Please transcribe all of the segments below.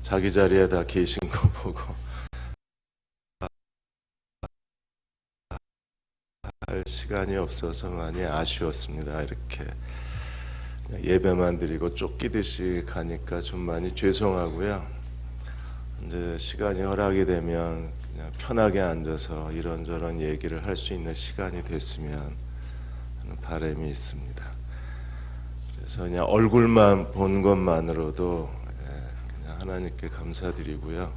자기 자리에 다 계신 거 보고 할 시간이 없어서 많이 아쉬웠습니다. 이렇게 예배만 드리고 쫓기듯이 가니까 좀 많이 죄송하고요. 이제 시간이 허락이 되면 그냥 편하게 앉아서 이런저런 얘기를 할 수 있는 시간이 됐으면 하는 바람이 있습니다. 그래서 그냥 얼굴만 본 것만으로도 그냥 하나님께 감사드리고요.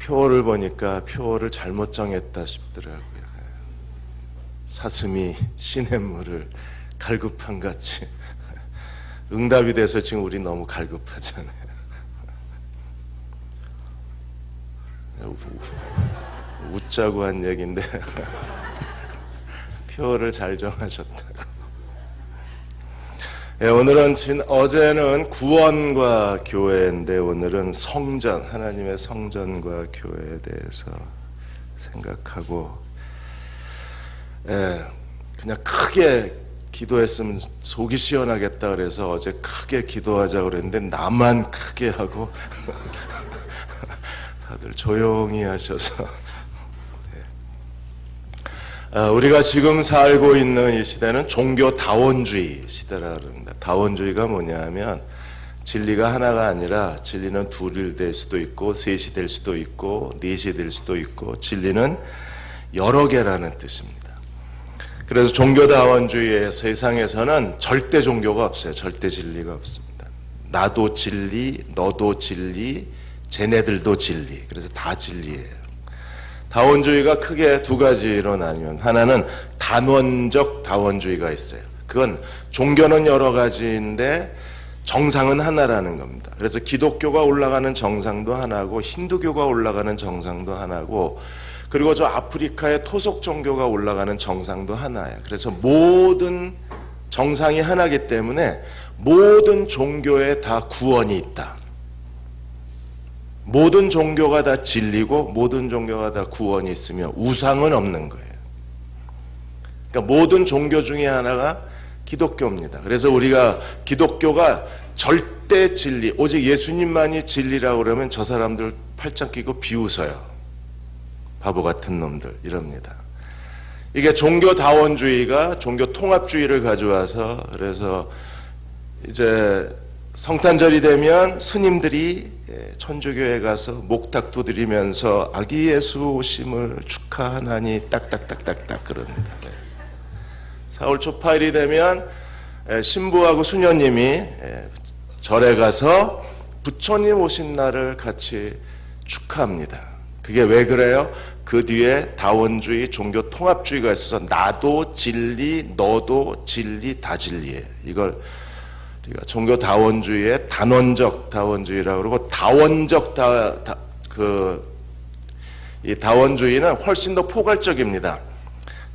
표를 보니까 표를 잘못 정했다 싶더라고요. 사슴이 시냇물을 갈급한 같이 응답이 돼서 지금 우리 너무 갈급하잖아요. 웃자고 한 얘기인데 표를 잘 정하셨다고. 오늘은 어제는 구원과 교회인데 오늘은 성전, 하나님의 성전과 교회에 대해서 생각하고, 그냥 크게 기도했으면 속이 시원하겠다 그래서 어제 크게 기도하자고 그랬는데 나만 크게 하고 다들 조용히 하셔서 우리가 지금 살고 있는 이 시대는 종교다원주의 시대라 그럽니다. 다원주의가 뭐냐 하면 진리가 하나가 아니라 진리는 둘이 될 수도 있고 셋이 될 수도 있고 넷이 될 수도 있고 진리는 여러 개라는 뜻입니다. 그래서 종교다원주의의 세상에서는 절대 종교가 없어요. 절대 진리가 없습니다. 나도 진리, 너도 진리, 쟤네들도 진리. 그래서 다 진리예요. 다원주의가 크게 두 가지로 나뉘면, 하나는 단원적 다원주의가 있어요. 그건 종교는 여러 가지인데 정상은 하나라는 겁니다. 그래서 기독교가 올라가는 정상도 하나고 힌두교가 올라가는 정상도 하나고 그리고 저 아프리카의 토속 종교가 올라가는 정상도 하나예요. 그래서 모든 정상이 하나이기 때문에 모든 종교에 다 구원이 있다. 모든 종교가 다 진리고 모든 종교가 다 구원이 있으며 우상은 없는 거예요. 그러니까 모든 종교 중에 하나가 기독교입니다. 그래서 우리가 기독교가 절대 진리, 오직 예수님만이 진리라고 그러면 저 사람들 팔짱 끼고 비웃어요. 바보 같은 놈들 이럽니다. 이게 종교다원주의가 종교통합주의를 가져와서, 그래서 이제 성탄절이 되면 스님들이 천주교에 가서 목탁 두드리면서 아기 예수 오심을 축하하나니 딱딱딱딱딱 그럽니다. 4월 초파일이 되면 신부하고 수녀님이 절에 가서 부처님 오신 날을 같이 축하합니다. 그게 왜 그래요? 그 뒤에 다원주의, 종교통합주의가 있어서 나도 진리, 너도 진리, 다 진리예요. 이걸 우리가 종교다원주의의 단원적 다원주의라고 그러고, 다원적 이 다원주의는 훨씬 더 포괄적입니다.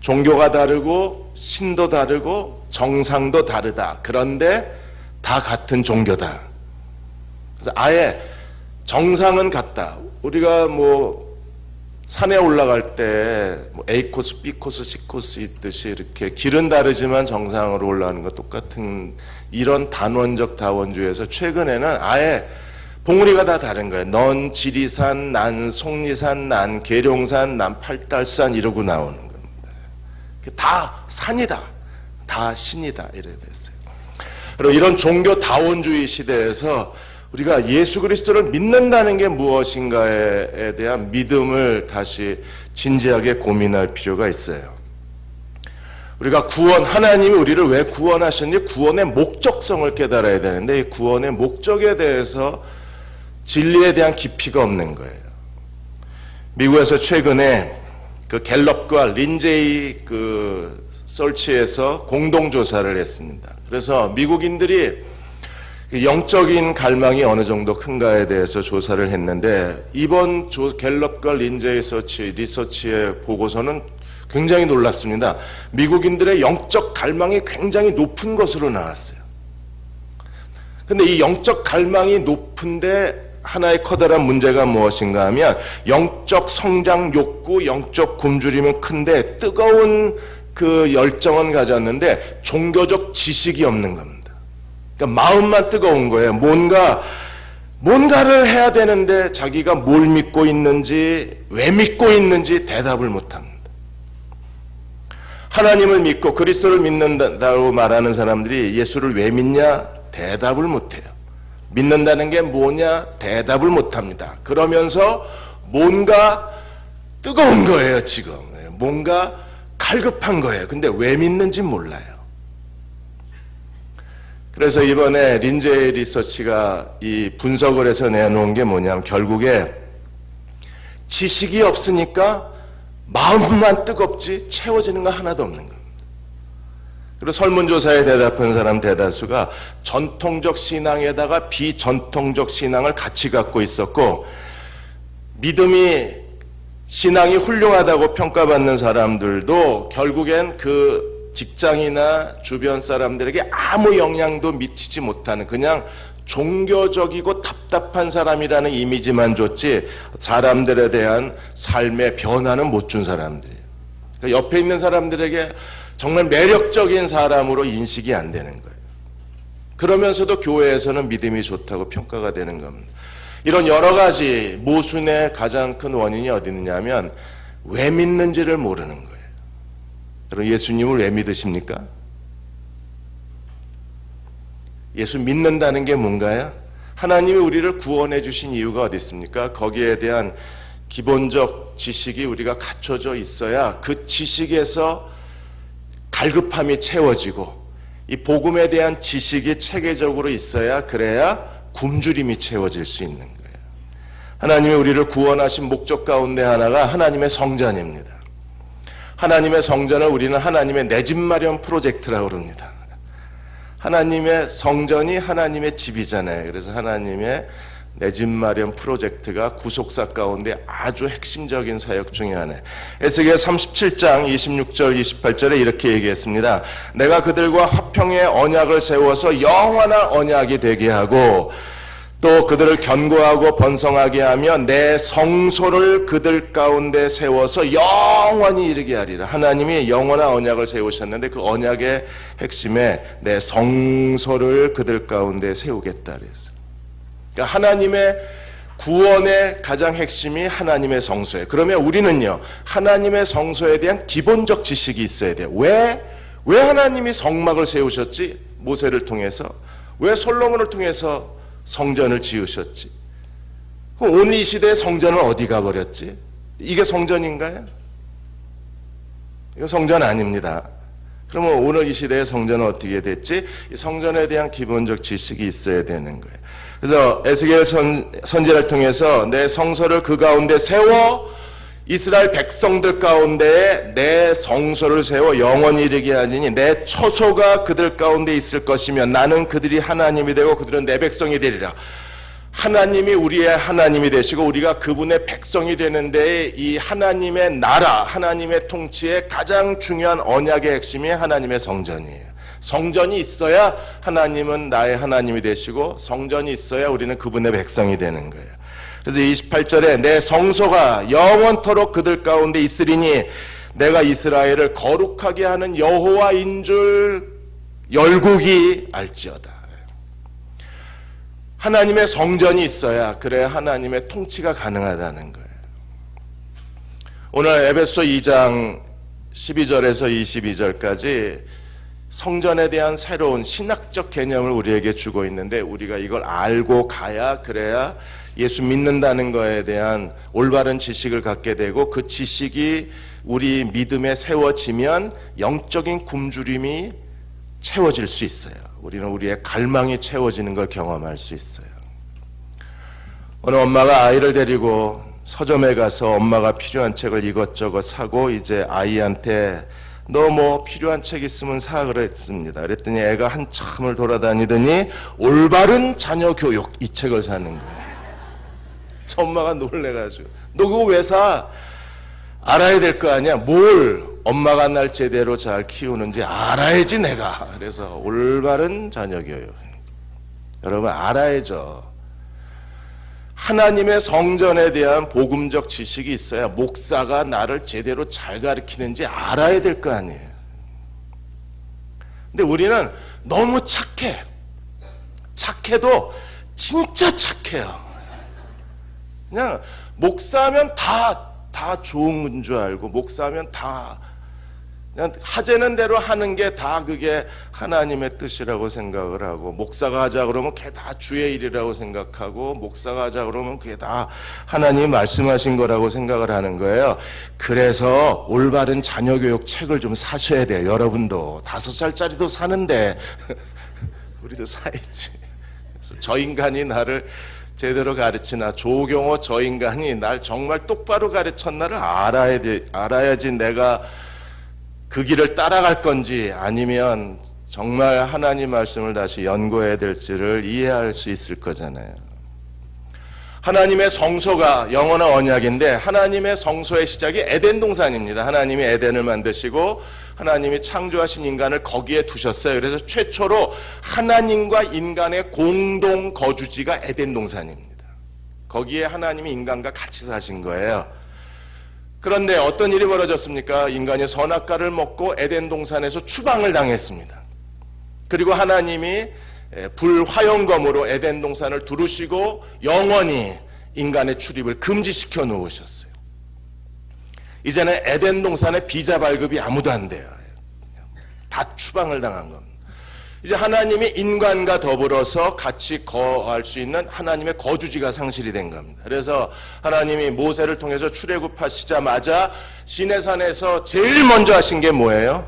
종교가 다르고 신도 다르고 정상도 다르다. 그런데 다 같은 종교다. 그래서 아예 정상은 같다. 우리가 뭐 산에 올라갈 때 뭐 A 코스, B 코스, C 코스 있듯이 이렇게 길은 다르지만 정상으로 올라가는 것 똑같은 이런 단원적 다원주의에서 최근에는 아예 봉우리가 다 다른 거예요. 넌 지리산, 난 속리산, 난 계룡산, 난 팔달산 이러고 나오는 겁니다. 다 산이다. 다 신이다. 이래 됐어요. 그리고 이런 종교다원주의 시대에서 우리가 예수 그리스도를 믿는다는 게 무엇인가에 대한 믿음을 다시 진지하게 고민할 필요가 있어요. 우리가 구원, 하나님이 우리를 왜 구원하셨는지 구원의 목적성을 깨달아야 되는데, 이 구원의 목적에 대해서 진리에 대한 깊이가 없는 거예요. 미국에서 최근에 그 갤럽과 린제이 그 설치에서 공동조사를 했습니다. 그래서 미국인들이 영적인 갈망이 어느 정도 큰가에 대해서 조사를 했는데, 이번 갤럽과 린제이 리서치의 보고서는 굉장히 놀랐습니다. 미국인들의 영적 갈망이 굉장히 높은 것으로 나왔어요. 근데 이 영적 갈망이 높은데 하나의 커다란 문제가 무엇인가 하면, 영적 성장 욕구, 영적 굶주림은 큰데 뜨거운 그 열정은 가졌는데 종교적 지식이 없는 겁니다. 그러니까 마음만 뜨거운 거예요. 뭔가 뭔가를 해야 되는데 자기가 뭘 믿고 있는지, 왜 믿고 있는지 대답을 못합니다. 하나님을 믿고 그리스도를 믿는다고 말하는 사람들이 예수를 왜 믿냐? 대답을 못해요. 믿는다는 게 뭐냐? 대답을 못합니다. 그러면서 뭔가 뜨거운 거예요, 지금. 뭔가 갈급한 거예요. 근데 왜 믿는지 몰라요. 그래서 이번에 린제이 리서치가 이 분석을 해서 내놓은 게 뭐냐면 결국에 지식이 없으니까 마음만 뜨겁지 채워지는 거 하나도 없는 겁니다. 그리고 설문조사에 대답한 사람 대다수가 전통적 신앙에다가 비전통적 신앙을 같이 갖고 있었고, 믿음이 신앙이 훌륭하다고 평가받는 사람들도 결국엔 그 직장이나 주변 사람들에게 아무 영향도 미치지 못하는 그냥 종교적이고 답답한 사람이라는 이미지만 줬지 사람들에 대한 삶의 변화는 못 준 사람들이에요. 그러니까 옆에 있는 사람들에게 정말 매력적인 사람으로 인식이 안 되는 거예요. 그러면서도 교회에서는 믿음이 좋다고 평가가 되는 겁니다. 이런 여러 가지 모순의 가장 큰 원인이 어디 있느냐면 왜 믿는지를 모르는 거예요. 여러분, 예수님을 왜 믿으십니까? 예수 믿는다는 게 뭔가요? 하나님이 우리를 구원해 주신 이유가 어디 있습니까? 거기에 대한 기본적 지식이 우리가 갖춰져 있어야 그 지식에서 갈급함이 채워지고, 이 복음에 대한 지식이 체계적으로 있어야, 그래야 굶주림이 채워질 수 있는 거예요. 하나님이 우리를 구원하신 목적 가운데 하나가 하나님의 성전입니다. 하나님의 성전을 우리는 하나님의 내 집 마련 프로젝트라고 그럽니다. 하나님의 성전이 하나님의 집이잖아요. 그래서 하나님의 내 집 마련 프로젝트가 구속사 가운데 아주 핵심적인 사역 중에 하나예요. 에스겔 37장 26절 28절에 이렇게 얘기했습니다. 내가 그들과 화평의 언약을 세워서 영원한 언약이 되게 하고 또 그들을 견고하고 번성하게 하며 내 성소를 그들 가운데 세워서 영원히 이르게 하리라. 하나님이 영원한 언약을 세우셨는데 그 언약의 핵심에 내 성소를 그들 가운데 세우겠다 그랬어요. 그러니까 하나님의 구원의 가장 핵심이 하나님의 성소예요. 그러면 우리는요, 하나님의 성소에 대한 기본적 지식이 있어야 돼요. 왜 하나님이 성막을 세우셨지? 모세를 통해서. 왜 솔로몬을 통해서 성전을 지으셨지? 그럼 오늘 이 시대의 성전은 어디 가버렸지? 이게 성전인가요? 이거 성전 아닙니다. 그러면 오늘 이 시대의 성전은 어떻게 됐지? 이 성전에 대한 기본적 지식이 있어야 되는 거예요. 그래서 에스겔 선지자를 통해서 내 성소를 그 가운데 세워 이스라엘 백성들 가운데에 내 성소를 세워 영원히 이르게 하리니 내 처소가 그들 가운데 있을 것이며 나는 그들이 하나님이 되고 그들은 내 백성이 되리라. 하나님이 우리의 하나님이 되시고 우리가 그분의 백성이 되는데 이 하나님의 나라, 하나님의 통치의 가장 중요한 언약의 핵심이 하나님의 성전이에요. 성전이 있어야 하나님은 나의 하나님이 되시고 성전이 있어야 우리는 그분의 백성이 되는 거예요. 그래서 28절에 내 성소가 영원토록 그들 가운데 있으리니 내가 이스라엘을 거룩하게 하는 여호와인 줄 열국이 알지어다. 하나님의 성전이 있어야 그래야 하나님의 통치가 가능하다는 거예요. 오늘 에베소 2장 12절에서 22절까지 성전에 대한 새로운 신학적 개념을 우리에게 주고 있는데 우리가 이걸 알고 가야 그래야 예수 믿는다는 것에 대한 올바른 지식을 갖게 되고 그 지식이 우리 믿음에 세워지면 영적인 굶주림이 채워질 수 있어요. 우리는 우리의 갈망이 채워지는 걸 경험할 수 있어요. 어느 엄마가 아이를 데리고 서점에 가서 엄마가 필요한 책을 이것저것 사고 이제 아이한테 너 뭐 필요한 책 있으면 사 그랬습니다. 그랬더니 애가 한참을 돌아다니더니 올바른 자녀 교육 이 책을 사는 거예요. 엄마가 놀래가지고 너 그거 왜 사? 알아야 될 거 아니야. 뭘 엄마가 날 제대로 잘 키우는지 알아야지 내가. 그래서 올바른 자녀 교육. 여러분 알아야죠. 하나님의 성전에 대한 복음적 지식이 있어야 목사가 나를 제대로 잘 가르치는지 알아야 될 거 아니에요. 근데 우리는 너무 착해. 착해도 진짜 착해요. 그냥 목사하면 다 좋은 줄 알고, 목사하면 다 그냥 하자는 대로 하는 게 다 그게 하나님의 뜻이라고 생각을 하고, 목사가 하자 그러면 그게 다 주의 일이라고 생각하고, 목사가 하자 그러면 그게 다 하나님이 말씀하신 거라고 생각을 하는 거예요. 그래서 올바른 자녀교육 책을 좀 사셔야 돼요. 여러분도 5살짜리도 사는데 우리도 사야지. 그래서 저 인간이 나를 제대로 가르치나, 조경호 저 인간이 날 정말 똑바로 가르쳤나를 알아야지 내가 그 길을 따라갈 건지, 아니면 정말 하나님 말씀을 다시 연구해야 될지를 이해할 수 있을 거잖아요. 하나님의 성소가 영원한 언약인데, 하나님의 성소의 시작이 에덴 동산입니다. 하나님이 에덴을 만드시고 하나님이 창조하신 인간을 거기에 두셨어요. 그래서 최초로 하나님과 인간의 공동 거주지가 에덴 동산입니다. 거기에 하나님이 인간과 같이 사신 거예요. 그런데 어떤 일이 벌어졌습니까? 인간이 선악과를 먹고 에덴 동산에서 추방을 당했습니다. 그리고 하나님이 불화용검으로 에덴 동산을 두르시고 영원히 인간의 출입을 금지시켜 놓으셨어요. 이제는 에덴 동산에 비자 발급이 아무도 안 돼요. 다 추방을 당한 겁니다. 이제 하나님이 인간과 더불어서 같이 거할 수 있는 하나님의 거주지가 상실이 된 겁니다. 그래서 하나님이 모세를 통해서 출애굽하시자마자 시내산에서 제일 먼저 하신 게 뭐예요?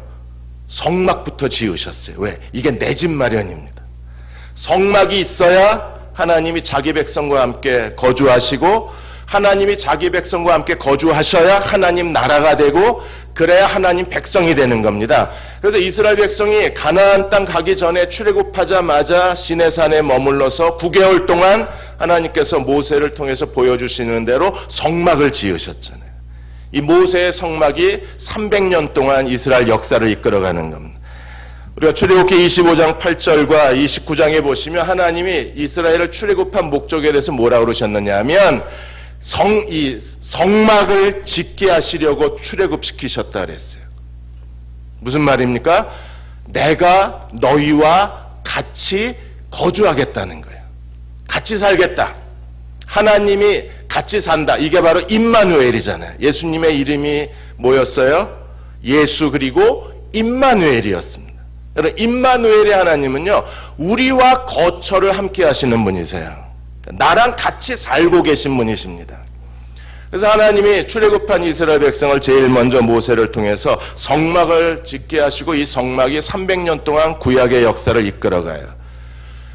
성막부터 지으셨어요. 왜? 이게 내 집 마련입니다. 성막이 있어야 하나님이 자기 백성과 함께 거주하시고, 하나님이 자기 백성과 함께 거주하셔야 하나님 나라가 되고, 그래야 하나님 백성이 되는 겁니다. 그래서 이스라엘 백성이 가나안 땅 가기 전에 출애굽하자마자 시내산에 머물러서 9개월 동안 하나님께서 모세를 통해서 보여주시는 대로 성막을 지으셨잖아요. 이 모세의 성막이 300년 동안 이스라엘 역사를 이끌어가는 겁니다. 우리가 출애굽기 25장 8절과 29장에 보시면 하나님이 이스라엘을 출애굽한 목적에 대해서 뭐라고 그러셨느냐 하면, 이 성막을 짓게 하시려고 출애굽시키셨다 그랬어요. 무슨 말입니까? 내가 너희와 같이 거주하겠다는 거예요. 같이 살겠다. 하나님이 같이 산다. 이게 바로 임마누엘이잖아요. 예수님의 이름이 뭐였어요? 예수 그리고 임마누엘이었습니다. 여러분, 임마누엘의 하나님은요, 우리와 거처를 함께 하시는 분이세요. 나랑 같이 살고 계신 분이십니다. 그래서 하나님이 출애굽한 이스라엘 백성을 제일 먼저 모세를 통해서 성막을 짓게 하시고, 이 성막이 300년 동안 구약의 역사를 이끌어가요.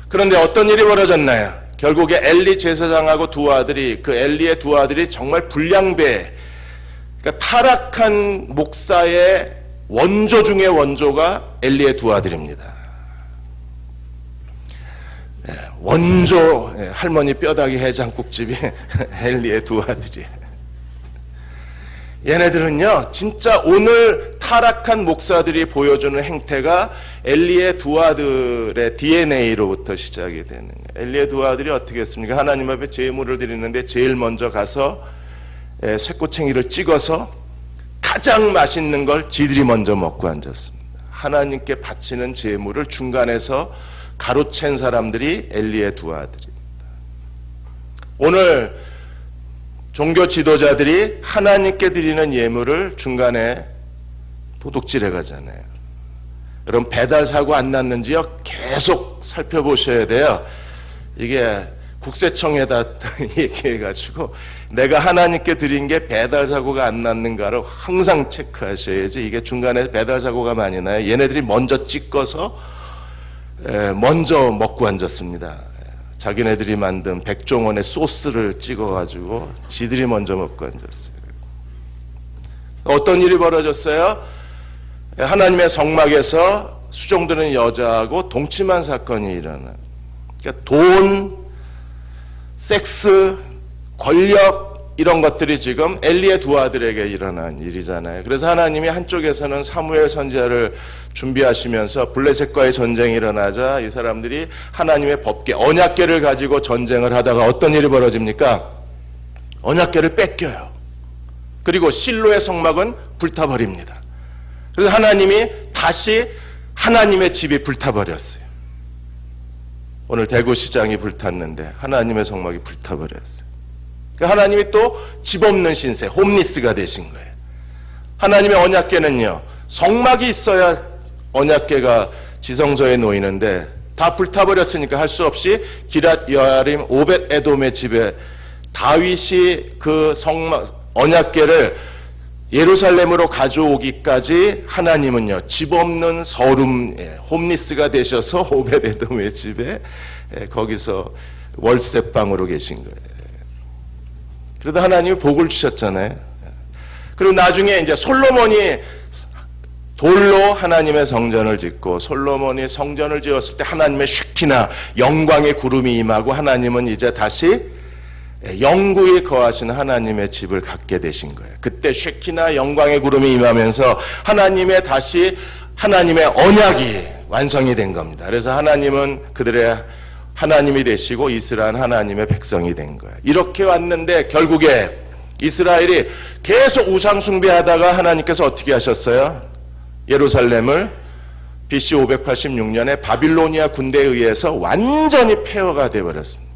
그런데 어떤 일이 벌어졌나요? 결국에 엘리 제사장하고 두 아들이, 그 엘리의 두 아들이 정말 불량배, 그러니까 타락한 목사의 원조 중의 원조가 엘리의 두 아들입니다. 원조 할머니 뼈다귀 해장국집이 엘리의 두 아들이에요. 얘네들은요, 진짜 오늘 타락한 목사들이 보여주는 행태가 엘리의 두 아들의 DNA로부터 시작이 되는 거예요. 엘리의 두 아들이 어떻게 했습니까? 하나님 앞에 제물을 드리는데 제일 먼저 가서 쇠꼬챙이를 찍어서 가장 맛있는 걸 지들이 먼저 먹고 앉았습니다. 하나님께 바치는 제물을 중간에서 가로챈 사람들이 엘리의 두 아들입니다. 오늘 종교 지도자들이 하나님께 드리는 예물을 중간에 도둑질해 가잖아요. 여러분, 배달 사고 안 났는지요? 계속 살펴보셔야 돼요. 이게 국세청에다 얘기해가지고 내가 하나님께 드린 게 배달 사고가 안 났는가를 항상 체크하셔야지. 이게 중간에 배달 사고가 많이 나요. 얘네들이 먼저 찍어서 먼저 먹고 앉았습니다. 자기네들이 만든 백종원의 소스를 찍어가지고 지들이 먼저 먹고 앉았어요. 어떤 일이 벌어졌어요? 하나님의 성막에서 수종드는 여자하고 동침한 사건이 일어나요. 그러니까 돈, 섹스, 권력, 이런 것들이 지금 엘리의 두 아들에게 일어난 일이잖아요. 그래서 하나님이 한쪽에서는 사무엘 선지자를 준비하시면서 블레셋과의 전쟁이 일어나자 이 사람들이 하나님의 법궤, 언약궤를 가지고 전쟁을 하다가 어떤 일이 벌어집니까? 언약궤를 뺏겨요. 그리고 실로의 성막은 불타버립니다. 그래서 하나님이 다시 하나님의 집이 불타버렸어요. 오늘 대구시장이 불탔는데 하나님의 성막이 불타버렸어요. 그러니까 하나님이 또 집 없는 신세, 홈리스가 되신 거예요. 하나님의 언약궤는요, 성막이 있어야 언약궤가 지성소에 놓이는데 다 불타버렸으니까 할 수 없이 기랏 여아림 오벳 에돔의 집에 다윗이 그 성막 언약궤를 예루살렘으로 가져오기까지 하나님은요, 집 없는 서름, 홈리스가 되셔서 오벳 에돔의 집에 거기서 월세방으로 계신 거예요. 그래도 하나님이 복을 주셨잖아요. 그리고 나중에 이제 솔로몬이 돌로 하나님의 성전을 짓고 솔로몬이 성전을 지었을 때 하나님의 쉐키나 영광의 구름이 임하고 하나님은 이제 다시 영구히 거하시는 하나님의 집을 갖게 되신 거예요. 그때 쉐키나 영광의 구름이 임하면서 하나님의 다시 하나님의 언약이 완성이 된 겁니다. 그래서 하나님은 그들의 하나님이 되시고 이스라엘 하나님의 백성이 된 거예요. 이렇게 왔는데 결국에 이스라엘이 계속 우상 숭배하다가 하나님께서 어떻게 하셨어요? 예루살렘을 BC 586년에 바빌로니아 군대에 의해서 완전히 폐허가 되어버렸습니다.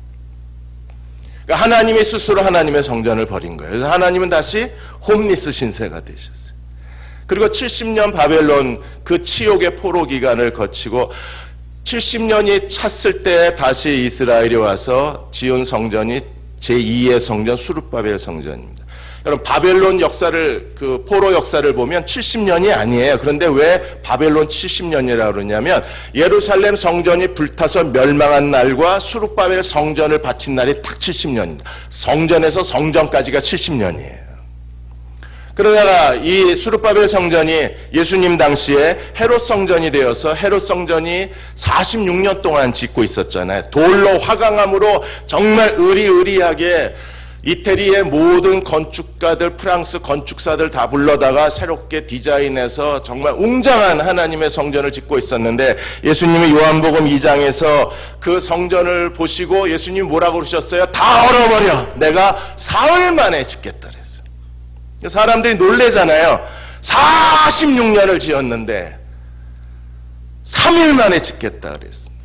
그러니까 하나님이 스스로 하나님의 성전을 버린 거예요. 그래서 하나님은 다시 홈리스 신세가 되셨어요. 그리고 70년 바벨론 그 치욕의 포로 기간을 거치고 70년이 찼을 때 다시 이스라엘이 와서 지은 성전이 제2의 성전 수룹바벨 성전입니다. 여러분 바벨론 역사를 그 포로 역사를 보면 70년이 아니에요. 그런데 왜 바벨론 70년이라고 그러냐면 예루살렘 성전이 불타서 멸망한 날과 수룹바벨 성전을 바친 날이 딱 70년입니다. 성전에서 성전까지가 70년이에요. 그러다가 이 수룹바벨 성전이 예수님 당시에 헤롯 성전이 되어서 헤롯 성전이 46년 동안 짓고 있었잖아요. 돌로 화강암으로 정말 으리으리하게 이태리의 모든 건축가들, 프랑스 건축사들 다 불러다가 새롭게 디자인해서 정말 웅장한 하나님의 성전을 짓고 있었는데 예수님이 요한복음 2장에서 그 성전을 보시고 예수님이 뭐라고 그러셨어요? 다 얼어버려. 내가 사흘 만에 짓겠다 그랬어요. 사람들이 놀래잖아요. 46년을 지었는데 3일 만에 짓겠다 그랬습니다.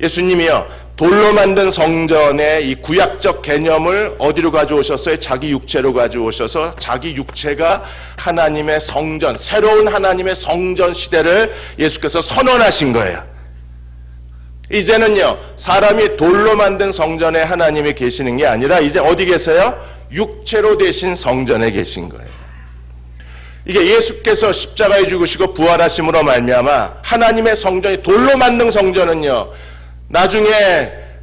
예수님이요, 돌로 만든 성전의 이 구약적 개념을 어디로 가져오셨어요? 자기 육체로 가져오셔서 자기 육체가 하나님의 성전, 새로운 하나님의 성전 시대를 예수께서 선언하신 거예요. 이제는요, 사람이 돌로 만든 성전에 하나님이 계시는 게 아니라 이제 어디 계세요? 육체로 되신 성전에 계신 거예요. 이게 예수께서 십자가에 죽으시고 부활하심으로 말미암아 하나님의 성전이, 돌로 만든 성전은요, 나중에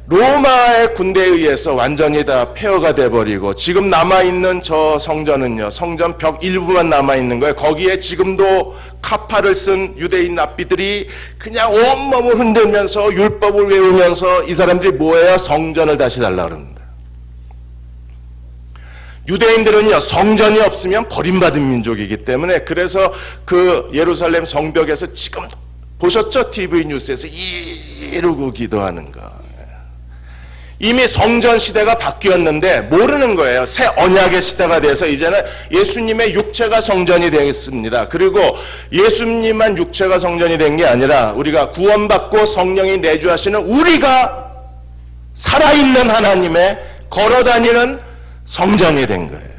로마의 군대에 의해서 완전히 다 폐허가 돼버리고 지금 남아있는 저 성전은요, 성전 벽 일부만 남아있는 거예요. 거기에 지금도 카파를 쓴 유대인 랍비들이 그냥 온몸을 흔들면서 율법을 외우면서 이 사람들이 뭐예요? 성전을 다시 달라고 합니다. 유대인들은요, 성전이 없으면 버림받은 민족이기 때문에 그래서 그 예루살렘 성벽에서 지금 보셨죠? TV 뉴스에서 이러고 기도하는 거. 이미 성전 시대가 바뀌었는데 모르는 거예요. 새 언약의 시대가 돼서 이제는 예수님의 육체가 성전이 되겠습니다. 그리고 예수님만 육체가 성전이 된 게 아니라 우리가 구원받고 성령이 내주하시는 우리가 살아있는 하나님의 걸어다니는 성전이 된 거예요.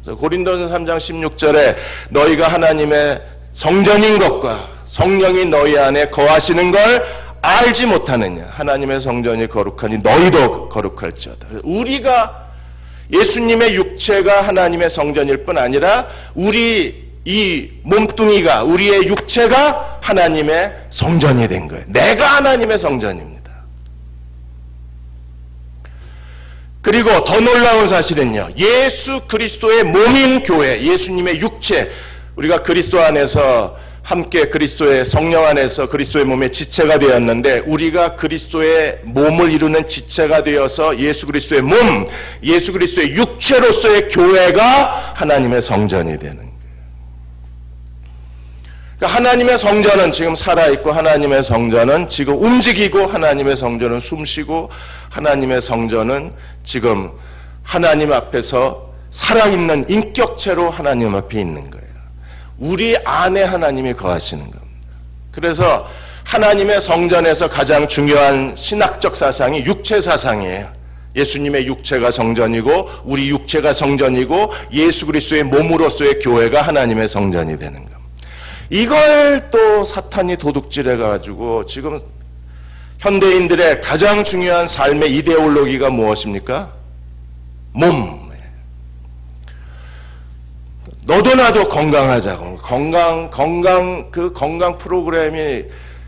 그래서 고린도전서 3장 16절에 너희가 하나님의 성전인 것과 성령이 너희 안에 거하시는 걸 알지 못하느냐. 하나님의 성전이 거룩하니 너희도 거룩할지어다. 우리가 예수님의 육체가 하나님의 성전일 뿐 아니라 우리 이 몸뚱이가, 우리의 육체가 하나님의 성전이 된 거예요. 내가 하나님의 성전입니다. 그리고 더 놀라운 사실은요, 예수 그리스도의 몸인 교회, 예수님의 육체, 우리가 그리스도 안에서 함께 그리스도의 성령 안에서 그리스도의 몸의 지체가 되었는데 우리가 그리스도의 몸을 이루는 지체가 되어서 예수 그리스도의 몸, 예수 그리스도의 육체로서의 교회가 하나님의 성전이 되는 거예요. 그러니까 하나님의 성전은 지금 살아있고 하나님의 성전은 지금 움직이고 하나님의 성전은 숨쉬고 하나님의 성전은 지금 하나님 앞에서 살아있는 인격체로 하나님 앞에 있는 거예요. 우리 안에 하나님이 거하시는 겁니다. 그래서 하나님의 성전에서 가장 중요한 신학적 사상이 육체 사상이에요. 예수님의 육체가 성전이고 우리 육체가 성전이고 예수 그리스도의 몸으로서의 교회가 하나님의 성전이 되는 겁니다. 이걸 또 사탄이 도둑질해 가지고 지금 현대인들의 가장 중요한 삶의 이데올로기가 무엇입니까? 몸. 너도 나도 건강하자고. 건강 프로그램이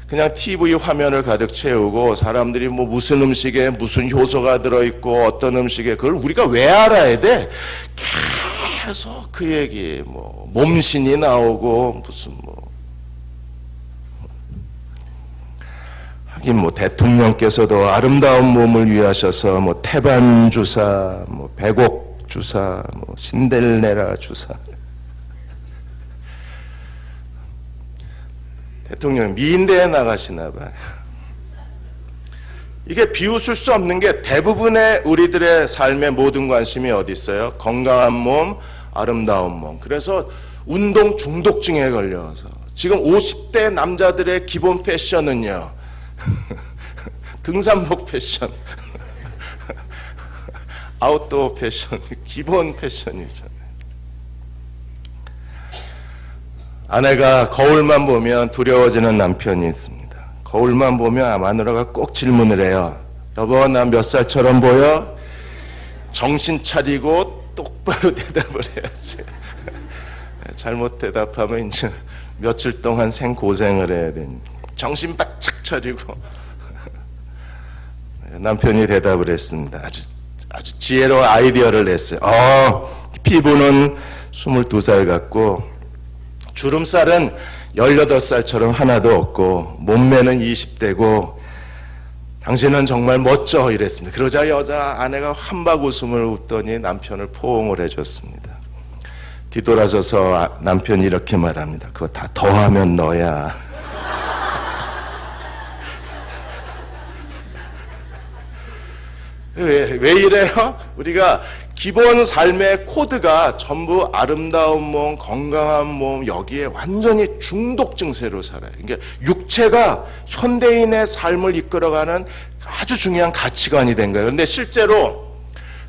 그냥 TV 화면을 가득 채우고 사람들이 뭐 무슨 음식에 무슨 효소가 들어있고 어떤 음식에 그걸 우리가 왜 알아야 돼? 계속 그 얘기 뭐 몸신이 나오고 무슨 뭐 하긴 뭐 대통령께서도 아름다운 몸을 위하셔서 뭐 태반 주사, 뭐 백옥 주사, 뭐 신데렐라 주사. 대통령 미인대에 나가시나 봐요. 이게 비웃을 수 없는 게 대부분의 우리들의 삶의 모든 관심이 어디 있어요? 건강한 몸, 아름다운 몸. 그래서 운동 중독증에 걸려서 지금 50대 남자들의 기본 패션은요. 등산복 패션. 아웃도어 패션. 기본 패션이잖아요. 아내가 거울만 보면 두려워지는 남편이 있습니다. 거울만 보면 마누라가 꼭 질문을 해요. 여보, 나 몇 살처럼 보여? 정신 차리고 똑바로 대답을 해야지. 잘못 대답하면 이제 며칠 동안 생고생을 해야 되니 정신 바짝 차리고. 남편이 대답을 했습니다. 아주 지혜로운 아이디어를 냈어요. 피부는 22살 같고 주름살은 18살처럼 하나도 없고 몸매는 20대고 당신은 정말 멋져 이랬습니다. 그러자 아내가 한박 웃음을 웃더니 남편을 포옹을 해줬습니다. 뒤돌아서서 남편이 이렇게 말합니다. 그거 다 더하면 너야. 왜 이래요? 우리가 기본 삶의 코드가 전부 아름다운 몸, 건강한 몸, 여기에 완전히 중독 증세로 살아요. 그러니까 육체가 현대인의 삶을 이끌어가는 아주 중요한 가치관이 된 거예요. 그런데 실제로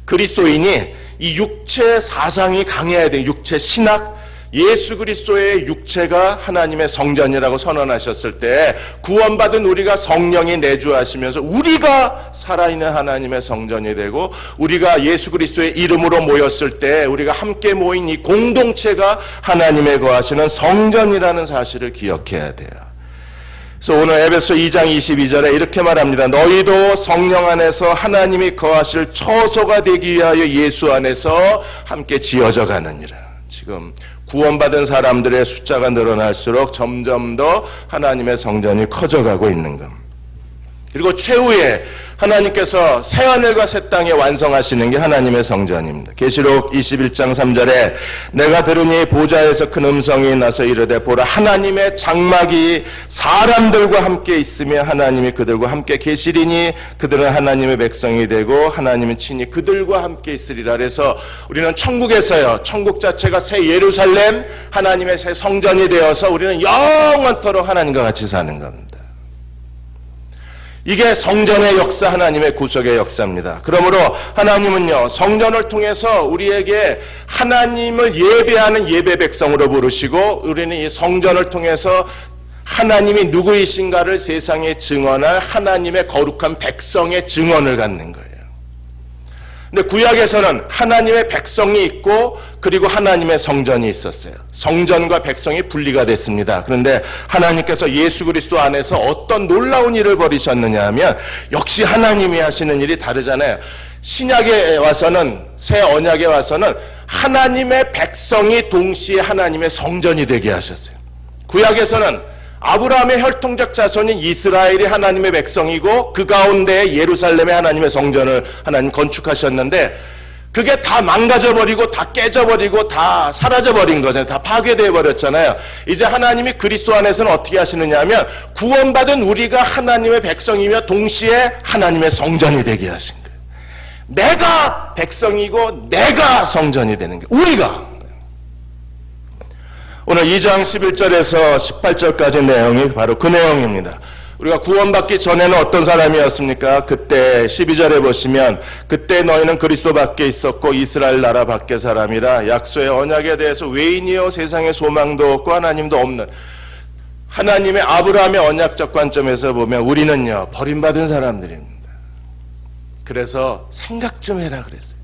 그리스도인이 이 육체 사상이 강해야 돼요. 육체 신학. 예수 그리스도의 육체가 하나님의 성전이라고 선언하셨을 때 구원받은 우리가 성령이 내주하시면서 우리가 살아있는 하나님의 성전이 되고 우리가 예수 그리스도의 이름으로 모였을 때 우리가 함께 모인 이 공동체가 하나님의 거하시는 성전이라는 사실을 기억해야 돼요. 그래서 오늘 에베소 2장 22절에 이렇게 말합니다. 너희도 성령 안에서 하나님이 거하실 처소가 되기 위하여 예수 안에서 함께 지어져 가느니라. 지금 구원받은 사람들의 숫자가 늘어날수록 점점 더 하나님의 성전이 커져가고 있는 겁니다. 그리고 최후에 하나님께서 새하늘과 새 땅에 완성하시는 게 하나님의 성전입니다. 계시록 21장 3절에 내가 들으니 보좌에서 큰 음성이 나서 이르되 보라 하나님의 장막이 사람들과 함께 있으며 하나님이 그들과 함께 계시리니 그들은 하나님의 백성이 되고 하나님은 친히 그들과 함께 있으리라. 그래서 우리는 천국에서요, 천국 자체가 새 예루살렘 하나님의 새 성전이 되어서 우리는 영원토록 하나님과 같이 사는 겁니다. 이게 성전의 역사, 하나님의 구속의 역사입니다. 그러므로 하나님은요, 성전을 통해서 우리에게 하나님을 예배하는 예배 백성으로 부르시고 우리는 이 성전을 통해서 하나님이 누구이신가를 세상에 증언할 하나님의 거룩한 백성의 증언을 갖는 거예요. 근데 구약에서는 하나님의 백성이 있고 그리고 하나님의 성전이 있었어요. 성전과 백성이 분리가 됐습니다. 그런데 하나님께서 예수 그리스도 안에서 어떤 놀라운 일을 벌이셨느냐 하면 역시 하나님이 하시는 일이 다르잖아요. 신약에 와서는, 새 언약에 와서는 하나님의 백성이 동시에 하나님의 성전이 되게 하셨어요. 구약에서는 아브라함의 혈통적 자손인 이스라엘이 하나님의 백성이고 그 가운데 예루살렘에 하나님의 성전을 하나님 건축하셨는데 그게 다 망가져버리고 다 깨져버리고 다 사라져버린 거잖아요. 다 파괴되어 버렸잖아요. 이제 하나님이 그리스도 안에서는 어떻게 하시느냐 하면 구원받은 우리가 하나님의 백성이며 동시에 하나님의 성전이 되게 하신 거예요. 내가 백성이고 내가 성전이 되는 거예요. 우리가. 오늘 2장 11절에서 18절까지 내용이 바로 그 내용입니다. 우리가 구원받기 전에는 어떤 사람이었습니까? 그때 12절에 보시면 그때 너희는 그리스도 밖에 있었고 이스라엘 나라 밖의 사람이라 약속의 언약에 대해서 외인이요 세상에 소망도 없고 하나님도 없는, 하나님의 아브라함의 언약적 관점에서 보면 우리는요 버림받은 사람들입니다. 그래서 생각 좀 해라 그랬어요.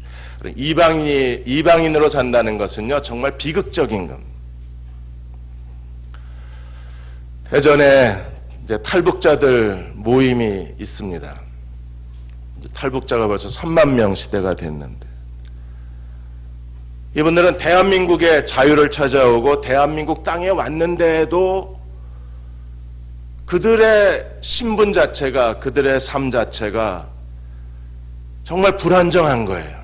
이방인으로 산다는 것은요 정말 비극적인 겁니다. 예전에 이제 탈북자들 모임이 있습니다. 탈북자가 벌써 3만 명 시대가 됐는데, 이분들은 대한민국의 자유를 찾아오고 대한민국 땅에 왔는데도 그들의 신분 자체가, 그들의 삶 자체가 정말 불안정한 거예요.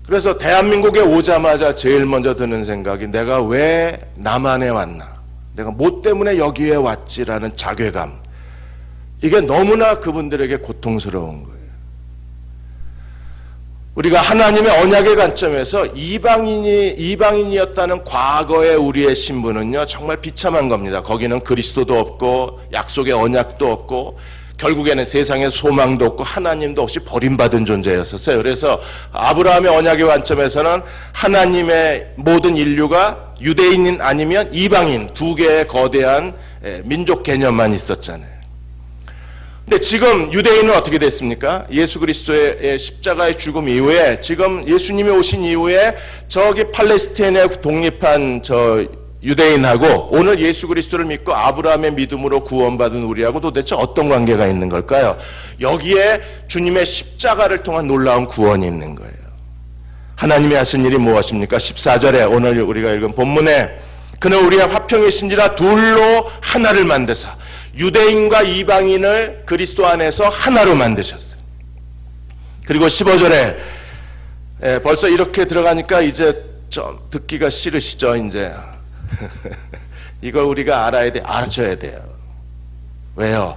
그래서 대한민국에 오자마자 제일 먼저 드는 생각이 내가 왜 남한에 왔나? 내가 뭐 때문에 여기에 왔지라는 자괴감. 이게 너무나 그분들에게 고통스러운 거예요. 우리가 하나님의 언약의 관점에서 이방인이었다는 과거의 우리의 신분은요 정말 비참한 겁니다. 거기는 그리스도도 없고 약속의 언약도 없고 결국에는 세상에 소망도 없고 하나님도 없이 버림받은 존재였었어요. 그래서 아브라함의 언약의 관점에서는 하나님의 모든 인류가 유대인 아니면 이방인 두 개의 거대한 민족 개념만 있었잖아요. 근데 지금 유대인은 어떻게 됐습니까? 예수 그리스도의 십자가의 죽음 이후에, 지금 예수님이 오신 이후에 저기 팔레스타인에 독립한 저 유대인하고 오늘 예수 그리스도를 믿고 아브라함의 믿음으로 구원받은 우리하고 도대체 어떤 관계가 있는 걸까요? 여기에 주님의 십자가를 통한 놀라운 구원이 있는 거예요. 하나님이 하신 일이 무엇입니까? 14절에 오늘 우리가 읽은 본문에 그는 우리의 화평이신지라 둘로 하나를 만드사 유대인과 이방인을 그리스도 안에서 하나로 만드셨어요. 그리고 15절에 벌써 이렇게 들어가니까 이제 좀 듣기가 싫으시죠? 이제 이걸 우리가 알아줘야 돼요. 왜요?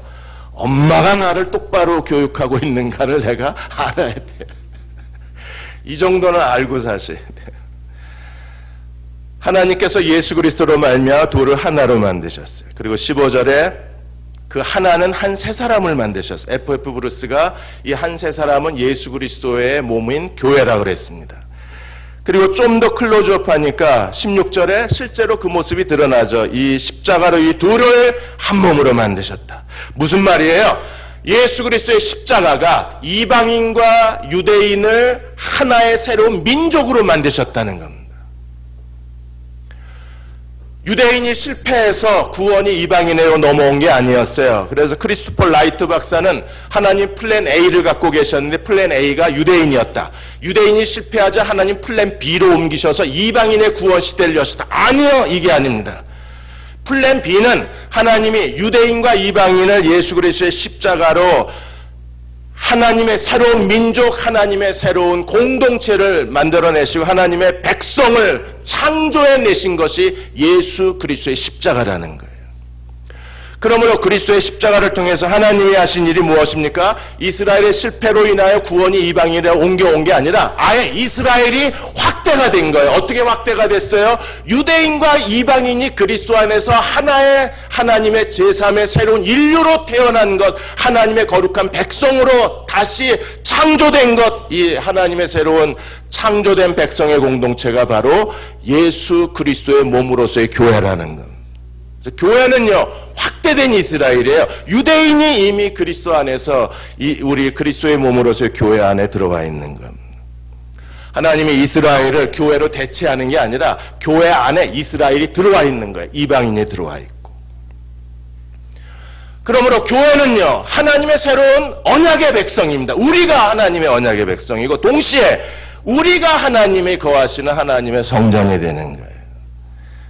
엄마가 나를 똑바로 교육하고 있는가를 내가 알아야 돼요. 이 정도는 알고 사셔야 돼요. 하나님께서 예수 그리스도로 말미암아 둘을 하나로 만드셨어요. 그리고 15절에 그 하나는 한 세 사람을 만드셨어요. F.F. 브루스가 이 한 세 사람은 예수 그리스도의 몸인 교회라고 그랬습니다. 그리고 좀 더 클로즈업 하니까 16절에 실제로 그 모습이 드러나죠. 이 십자가로 이 둘을 한 몸으로 만드셨다. 무슨 말이에요? 예수 그리스도의 십자가가 이방인과 유대인을 하나의 새로운 민족으로 만드셨다는 겁니다. 유대인이 실패해서 구원이 이방인으로 넘어온 게 아니었어요. 그래서 크리스토퍼 라이트 박사는 하나님 플랜 A를 갖고 계셨는데 플랜 A가 유대인이었다. 유대인이 실패하자 하나님 플랜 B로 옮기셔서 이방인의 구원 시대를 여셨다. 아니요, 이게 아닙니다. 플랜 B는 하나님이 유대인과 이방인을 예수 그리스도의 십자가로 하나님의 새로운 민족, 하나님의 새로운 공동체를 만들어내시고 하나님의 백성을 창조해내신 것이 예수 그리스도의 십자가라는 거예요. 그러므로 그리스도의 십자가를 통해서 하나님이 하신 일이 무엇입니까? 이스라엘의 실패로 인하여 구원이 이방인에 옮겨온 게 아니라 아예 이스라엘이 확대가 된 거예요. 어떻게 확대가 됐어요? 유대인과 이방인이 그리스도 안에서 하나의 하나님의 제3의 새로운 인류로 태어난 것, 하나님의 거룩한 백성으로 다시 창조된 것, 이 하나님의 새로운 창조된 백성의 공동체가 바로 예수 그리스도의 몸으로서의 교회라는 것. 교회는요 확대된 이스라엘이에요. 유대인이 이미 그리스도 안에서 우리 그리스도의 몸으로서의 교회 안에 들어와 있는 겁니다. 하나님이 이스라엘을 교회로 대체하는 게 아니라 교회 안에 이스라엘이 들어와 있는 거예요. 이방인이 들어와 있고. 그러므로 교회는요 하나님의 새로운 언약의 백성입니다. 우리가 하나님의 언약의 백성이고 동시에 우리가 하나님이 거하시는 하나님의 성전이 되는 거예요.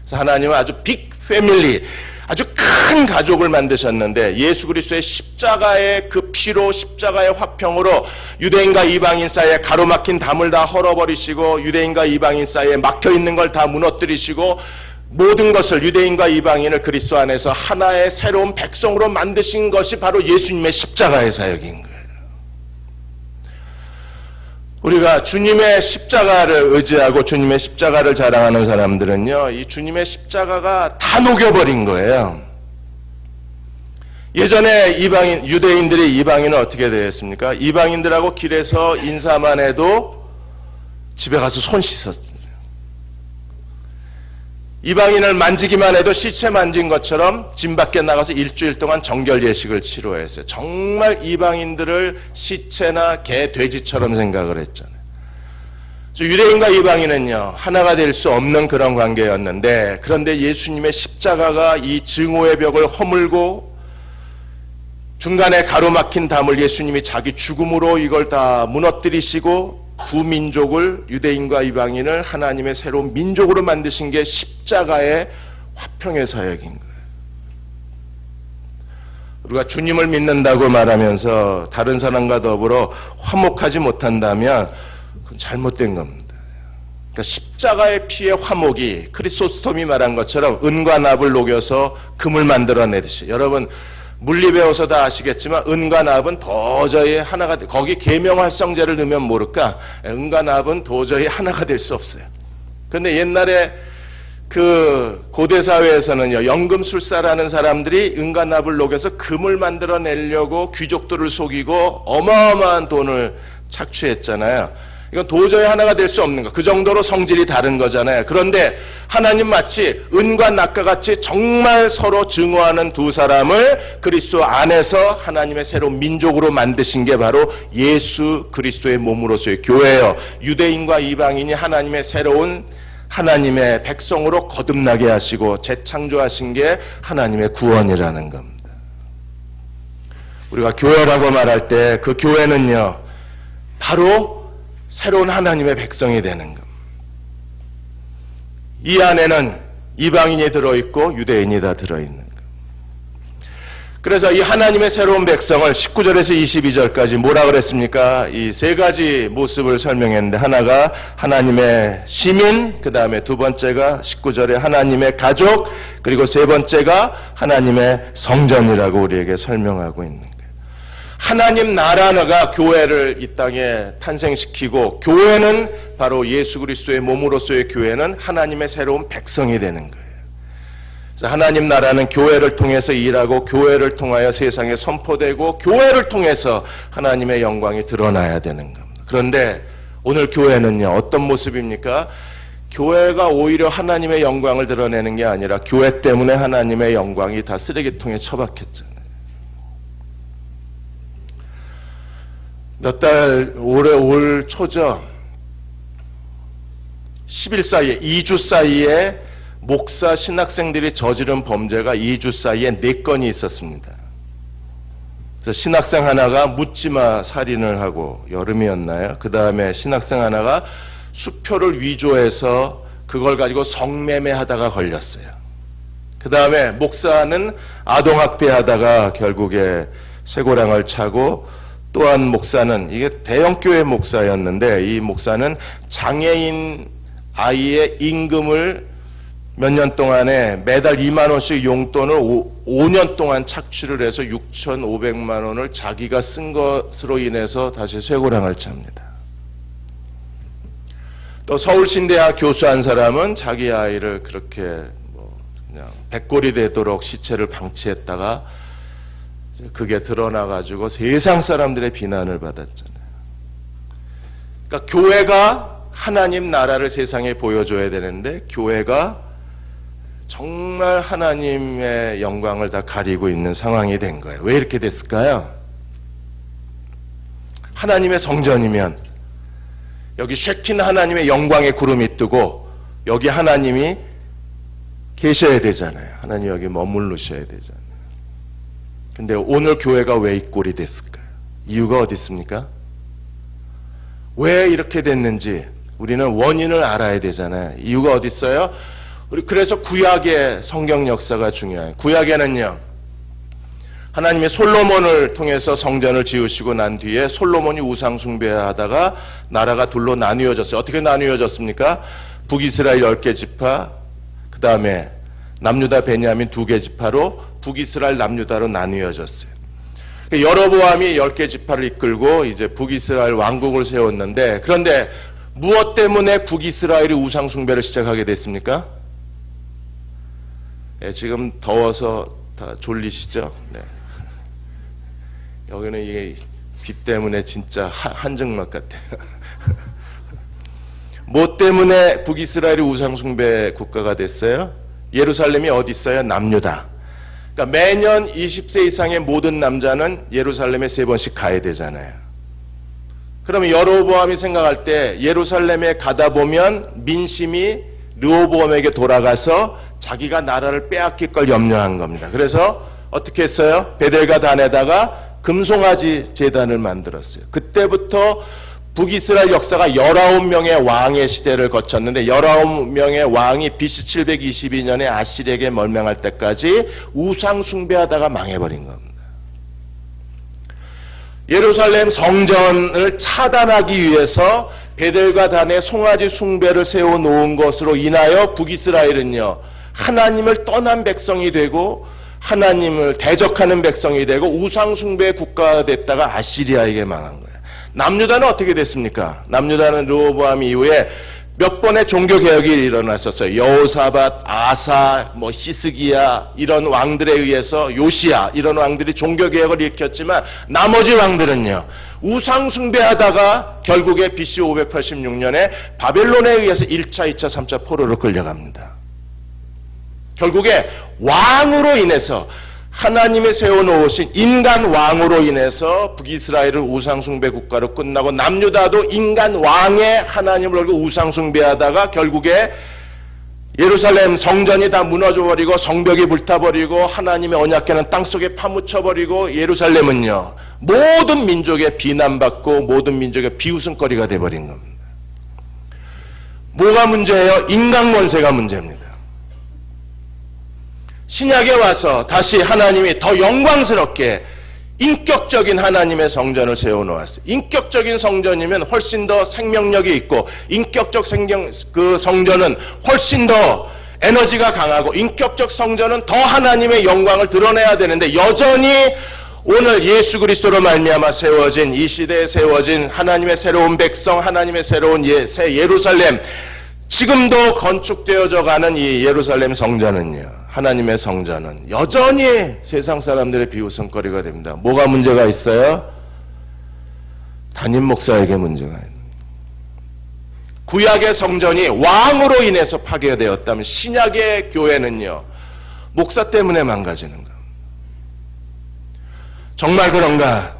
그래서 하나님은 아주 빅 패밀리, 아주 큰 가족을 만드셨는데 예수 그리스도의 십자가의 그 피로, 십자가의 화평으로 유대인과 이방인 사이에 가로막힌 담을 다 헐어버리시고 유대인과 이방인 사이에 막혀있는 걸 다 무너뜨리시고 모든 것을 유대인과 이방인을 그리스도 안에서 하나의 새로운 백성으로 만드신 것이 바로 예수님의 십자가의 사역인 거예요. 우리가 주님의 십자가를 의지하고 주님의 십자가를 자랑하는 사람들은요, 이 주님의 십자가가 다 녹여버린 거예요. 예전에 유대인들이 이방인은 어떻게 대했습니까? 이방인들하고 길에서 인사만 해도 집에 가서 손 씻었어요. 이방인을 만지기만 해도 시체 만진 것처럼 집 밖에 나가서 일주일 동안 정결 예식을 치러했어요. 정말 이방인들을 시체나 개, 돼지처럼 생각을 했잖아요. 유대인과 이방인은요, 하나가 될 수 없는 그런 관계였는데, 그런데 예수님의 십자가가 이 증오의 벽을 허물고 중간에 가로막힌 담을 예수님이 자기 죽음으로 이걸 다 무너뜨리시고 두 민족을, 유대인과 이방인을 하나님의 새로운 민족으로 만드신 게 십자가의 화평의 사역인 거예요. 우리가 주님을 믿는다고 말하면서 다른 사람과 더불어 화목하지 못한다면 그건 잘못된 겁니다. 그러니까 십자가의 피의 화목이 크리소스톰이 말한 것처럼 은과 납을 녹여서 금을 만들어내듯이, 여러분 물리 배워서 다 아시겠지만 은과 납은 도저히 하나가, 거기 계명활성제를 넣으면 모를까, 은과 납은 도저히 하나가 될 수 없어요. 그런데 옛날에 그 고대사회에서는요, 연금술사라는 사람들이 은과 납을 녹여서 금을 만들어내려고 귀족들을 속이고 어마어마한 돈을 착취했잖아요. 이건 도저히 하나가 될 수 없는 거. 그 정도로 성질이 다른 거잖아요. 그런데 하나님 마치 은과 납과 같이 정말 서로 증오하는 두 사람을 그리스도 안에서 하나님의 새로운 민족으로 만드신 게 바로 예수 그리스도의 몸으로서의 교회예요. 유대인과 이방인이 하나님의 새로운 하나님의 백성으로 거듭나게 하시고 재창조하신 게 하나님의 구원이라는 겁니다. 우리가 교회라고 말할 때 그 교회는요, 바로 새로운 하나님의 백성이 되는 겁니다. 이 안에는 이방인이 들어있고 유대인이 다 들어있는 겁니다. 그래서 이 하나님의 새로운 백성을 19절에서 22절까지 뭐라 그랬습니까? 이 세 가지 모습을 설명했는데, 하나가 하나님의 시민, 그 다음에 두 번째가 19절에 하나님의 가족, 그리고 세 번째가 하나님의 성전이라고 우리에게 설명하고 있는 거예요. 하나님 나라가 교회를 이 땅에 탄생시키고, 교회는 바로 예수 그리스도의 몸으로서의 교회는 하나님의 새로운 백성이 되는 거예요. 그래서 하나님 나라는 교회를 통해서 일하고, 교회를 통하여 세상에 선포되고, 교회를 통해서 하나님의 영광이 드러나야 되는 겁니다. 그런데 오늘 교회는요, 어떤 모습입니까? 교회가 오히려 하나님의 영광을 드러내는 게 아니라 교회 때문에 하나님의 영광이 다 쓰레기통에 처박혔잖아요. 올해 올 초죠. 10일 사이에, 2주 사이에 목사 신학생들이 저지른 범죄가 2주 사이에 4건이 있었습니다. 그래서 신학생 하나가 묻지마 살인을 하고, 여름이었나요? 그 다음에 신학생 하나가 수표를 위조해서 그걸 가지고 성매매하다가 걸렸어요. 그 다음에 목사는 아동학대하다가 결국에 쇠고랑을 차고, 또한 목사는, 이게 대형교회 목사였는데, 이 목사는 장애인 아이의 임금을 몇 년 동안에 매달 2만 원씩 용돈을 5년 동안 착취를 해서 6,500만 원을 자기가 쓴 것으로 인해서 다시 쇠고랑을 찹니다. 또 서울신대학 교수 한 사람은 자기 아이를 그렇게 그냥 백골이 되도록 시체를 방치했다가 그게 드러나가지고 세상 사람들의 비난을 받았잖아요. 그러니까 교회가 하나님 나라를 세상에 보여줘야 되는데, 교회가 정말 하나님의 영광을 다 가리고 있는 상황이 된 거예요. 왜 이렇게 됐을까요? 하나님의 성전이면 여기 쉐킨 하나님의 영광의 구름이 뜨고 여기 하나님이 계셔야 되잖아요. 하나님 여기 머무르셔야 되잖아요. 근데 오늘 교회가 왜 이 꼴이 됐을까요? 이유가 어디 있습니까? 왜 이렇게 됐는지 우리는 원인을 알아야 되잖아요. 이유가 어디 있어요? 그래서 구약의 성경 역사가 중요해요. 구약에는요, 하나님이 솔로몬을 통해서 성전을 지으시고 난 뒤에 솔로몬이 우상 숭배하다가 나라가 둘로 나뉘어졌어요. 어떻게 나뉘어졌습니까? 북이스라엘 10개 지파, 그 다음에 남유다 베냐민 2개 지파로 북이스라엘 남유다로 나뉘어졌어요. 여로보암이 10개 지파를 이끌고 이제 북이스라엘 왕국을 세웠는데, 그런데 무엇 때문에 북이스라엘이 우상 숭배를 시작하게 됐습니까? 네, 지금 더워서 다 졸리시죠? 네. 여기는 이게 비 때문에 진짜 한정막 같아요. 뭐 때문에 북이스라엘이 우상숭배 국가가 됐어요? 예루살렘이 어디 있어요? 남유다. 그러니까 매년 20세 이상의 모든 남자는 예루살렘에 3번씩 가야 되잖아요. 그러면 여로보암이 생각할 때 예루살렘에 가다 보면 민심이 르호보암에게 돌아가서 자기가 나라를 빼앗길 걸 염려한 겁니다. 그래서 어떻게 했어요? 베델과 단에다가 금송아지 제단을 만들었어요. 그때부터 북이스라엘 역사가 19명의 왕의 시대를 거쳤는데 19명의 왕이 BC 722년에 아시리에게 멸망할 때까지 우상 숭배하다가 망해버린 겁니다. 예루살렘 성전을 차단하기 위해서 베델과 단에 송아지 숭배를 세워놓은 것으로 인하여 북이스라엘은요, 하나님을 떠난 백성이 되고 하나님을 대적하는 백성이 되고 우상 숭배 국가가 됐다가 아시리아에게 망한 거예요. 남유다는 어떻게 됐습니까? 남유다는 르호보암 이후에 몇 번의 종교 개혁이 일어났었어요. 여호사밧, 아사, 히스기야 이런 왕들에 의해서, 요시야 이런 왕들이 종교 개혁을 일으켰지만 나머지 왕들은요, 우상 숭배하다가 결국에 BC 586년에 바벨론에 의해서 1차, 2차, 3차 포로로 끌려갑니다. 결국에 왕으로 인해서, 하나님의 세워놓으신 인간 왕으로 인해서 북이스라엘은 우상숭배 국가로 끝나고 남유다도 인간 왕의 하나님을 걸고 우상숭배하다가 결국에 예루살렘 성전이 다 무너져버리고 성벽이 불타버리고 하나님의 언약궤는 땅속에 파묻혀버리고 예루살렘은요, 모든 민족의 비난받고 모든 민족의 비웃음거리가 돼버린 겁니다. 뭐가 문제예요? 인간 권세가 문제입니다. 신약에 와서 다시 하나님이 더 영광스럽게 인격적인 하나님의 성전을 세워놓았어요. 인격적인 성전이면 훨씬 더 생명력이 있고, 인격적 그 성전은 훨씬 더 에너지가 강하고, 인격적 성전은 더 하나님의 영광을 드러내야 되는데, 여전히 오늘 예수 그리스도로 말미암아 세워진, 이 시대에 세워진 하나님의 새로운 백성, 하나님의 새로운 새 예루살렘, 지금도 건축되어져 가는 이 예루살렘 성전은요, 하나님의 성전은 여전히 세상 사람들의 비웃음거리가 됩니다. 뭐가 문제가 있어요? 담임 목사에게 문제가 있는 거예요. 구약의 성전이 왕으로 인해서 파괴되었다면 신약의 교회는요, 목사 때문에 망가지는 거예요. 정말 그런가?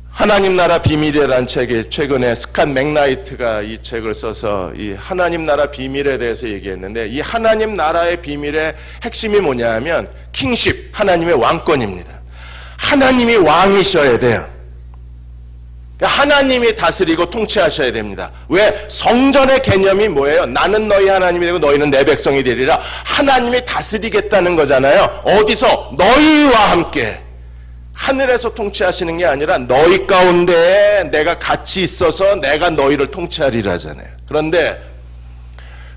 하나님 나라 비밀이라는 책에 최근에 스칸 맥나이트가 이 책을 써서 이 하나님 나라 비밀에 대해서 얘기했는데, 이 하나님 나라의 비밀의 핵심이 뭐냐 하면 킹십, 하나님의 왕권입니다. 하나님이 왕이셔야 돼요. 하나님이 다스리고 통치하셔야 됩니다. 왜? 성전의 개념이 뭐예요? 나는 너희 하나님이 되고 너희는 내 백성이 되리라. 하나님이 다스리겠다는 거잖아요. 어디서? 너희와 함께. 하늘에서 통치하시는 게 아니라 너희 가운데 내가 같이 있어서 내가 너희를 통치하리라잖아요. 그런데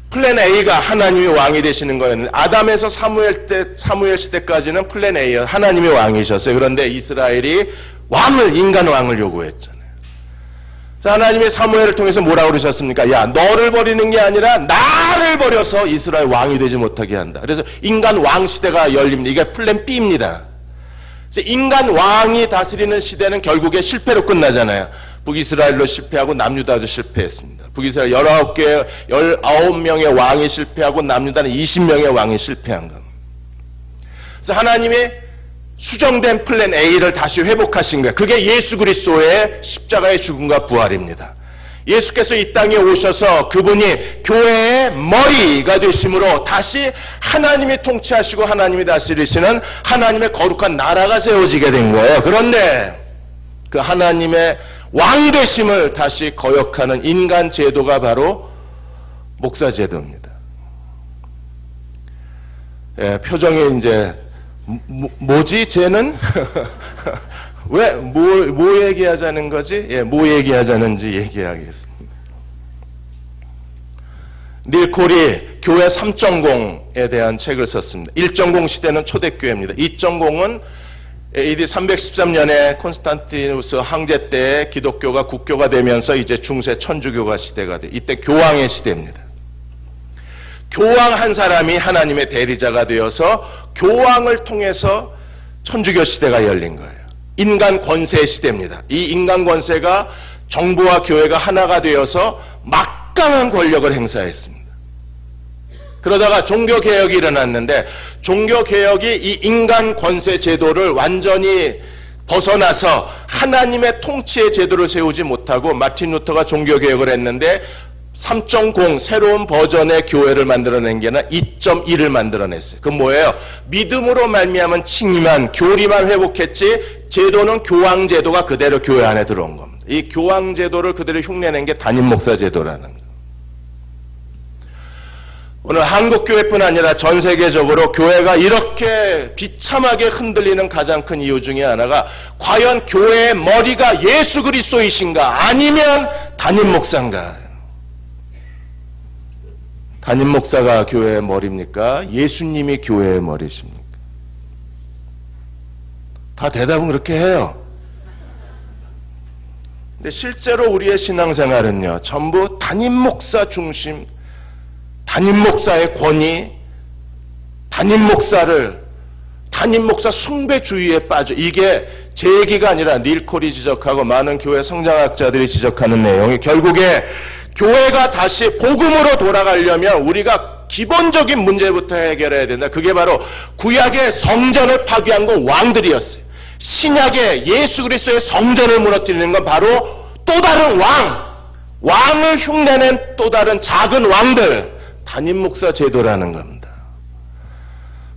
플랜 A가 하나님이 왕이 되시는 거였는데, 아담에서 사무엘 시대까지는 플랜 A예요. 하나님이 왕이셨어요. 그런데 이스라엘이 인간 왕을 요구했잖아요. 그래서 하나님이 사무엘을 통해서 뭐라고 그러셨습니까? 야, 너를 버리는 게 아니라 나를 버려서 이스라엘 왕이 되지 못하게 한다. 그래서 인간 왕 시대가 열립니다. 이게 플랜 B입니다. 인간 왕이 다스리는 시대는 결국에 실패로 끝나잖아요. 북이스라엘로 실패하고 남유다도 실패했습니다. 북이스라엘 19명의 왕이 실패하고 남유다는 20명의 왕이 실패한 겁니다. 그래서 하나님이 수정된 플랜 A를 다시 회복하신 거예요. 그게 예수 그리스도의 십자가의 죽음과 부활입니다. 예수께서 이 땅에 오셔서 그분이 교회의 머리가 되심으로 다시 하나님이 통치하시고 하나님이 다스리시는 하나님의 거룩한 나라가 세워지게 된 거예요. 그런데 그 하나님의 왕 되심을 다시 거역하는 인간 제도가 바로 목사 제도입니다. 표정이 이제 뭐지 쟤는? 왜? 뭐 얘기하자는 거지? 뭐 얘기하자는지 얘기하겠습니다. 닐 콜이 교회 3.0에 대한 책을 썼습니다. 1.0 시대는 초대교회입니다. 2.0은 AD 313년에 콘스탄티누스 황제 때 기독교가 국교가 되면서 이제 중세 천주교가 시대가 돼. 이때 교황의 시대입니다. 교황 한 사람이 하나님의 대리자가 되어서 교황을 통해서 천주교 시대가 열린 거예요. 인간 권세 시대입니다. 이 인간 권세가 정부와 교회가 하나가 되어서 막강한 권력을 행사했습니다. 그러다가 종교개혁이 일어났는데 종교개혁이 이 인간 권세 제도를 완전히 벗어나서 하나님의 통치의 제도를 세우지 못하고 마틴 루터가 종교개혁을 했는데 3.0 새로운 버전의 교회를 만들어낸 게 아니라 2.1을 만들어냈어요. 그건 뭐예요? 믿음으로 말미암은 칭의만 교리만 회복했지 제도는 교황제도가 그대로 교회 안에 들어온 겁니다. 이 교황제도를 그대로 흉내낸 게 담임 목사 제도라는 거예요. 오늘 한국교회뿐 아니라 전 세계적으로 교회가 이렇게 비참하게 흔들리는 가장 큰 이유 중에 하나가 과연 교회의 머리가 예수 그리스도이신가 아니면 담임 목사인가? 담임 목사가 교회의 머리입니까? 예수님이 교회의 머리십니까? 다 대답은 그렇게 해요. 근데 실제로 우리의 신앙생활은요, 전부 담임 목사 중심, 담임 목사의 권위, 담임 목사 숭배주의에 빠져. 이게 제 얘기가 아니라 릴콜이 지적하고 많은 교회 성장학자들이 지적하는 내용이 결국에 교회가 다시 복음으로 돌아가려면 우리가 기본적인 문제부터 해결해야 된다. 그게 바로 구약의 성전을 파괴한 건 왕들이었어요. 신약의 예수 그리스도의 성전을 무너뜨리는 건 바로 또 다른 왕을 흉내낸 또 다른 작은 왕들, 담임 목사 제도라는 겁니다.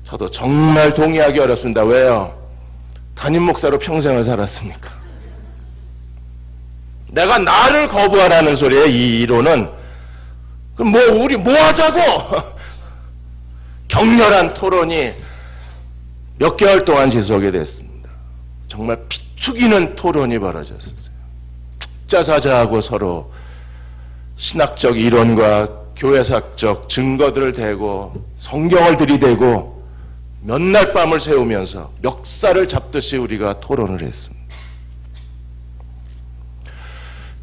저도 정말 동의하기 어렵습니다. 왜요? 담임 목사로 평생을 살았으니까. 내가 나를 거부하라는 소리에 이 이론은 그럼 우리 뭐 하자고? 격렬한 토론이 몇 개월 동안 지속이 됐습니다. 정말 피튀기는 토론이 벌어졌었어요. tuk자사자하고 서로 신학적 이론과 교회사적 증거들을 대고 성경을 들이대고 몇 날 밤을 새우면서 멱살을 잡듯이 우리가 토론을 했습니다.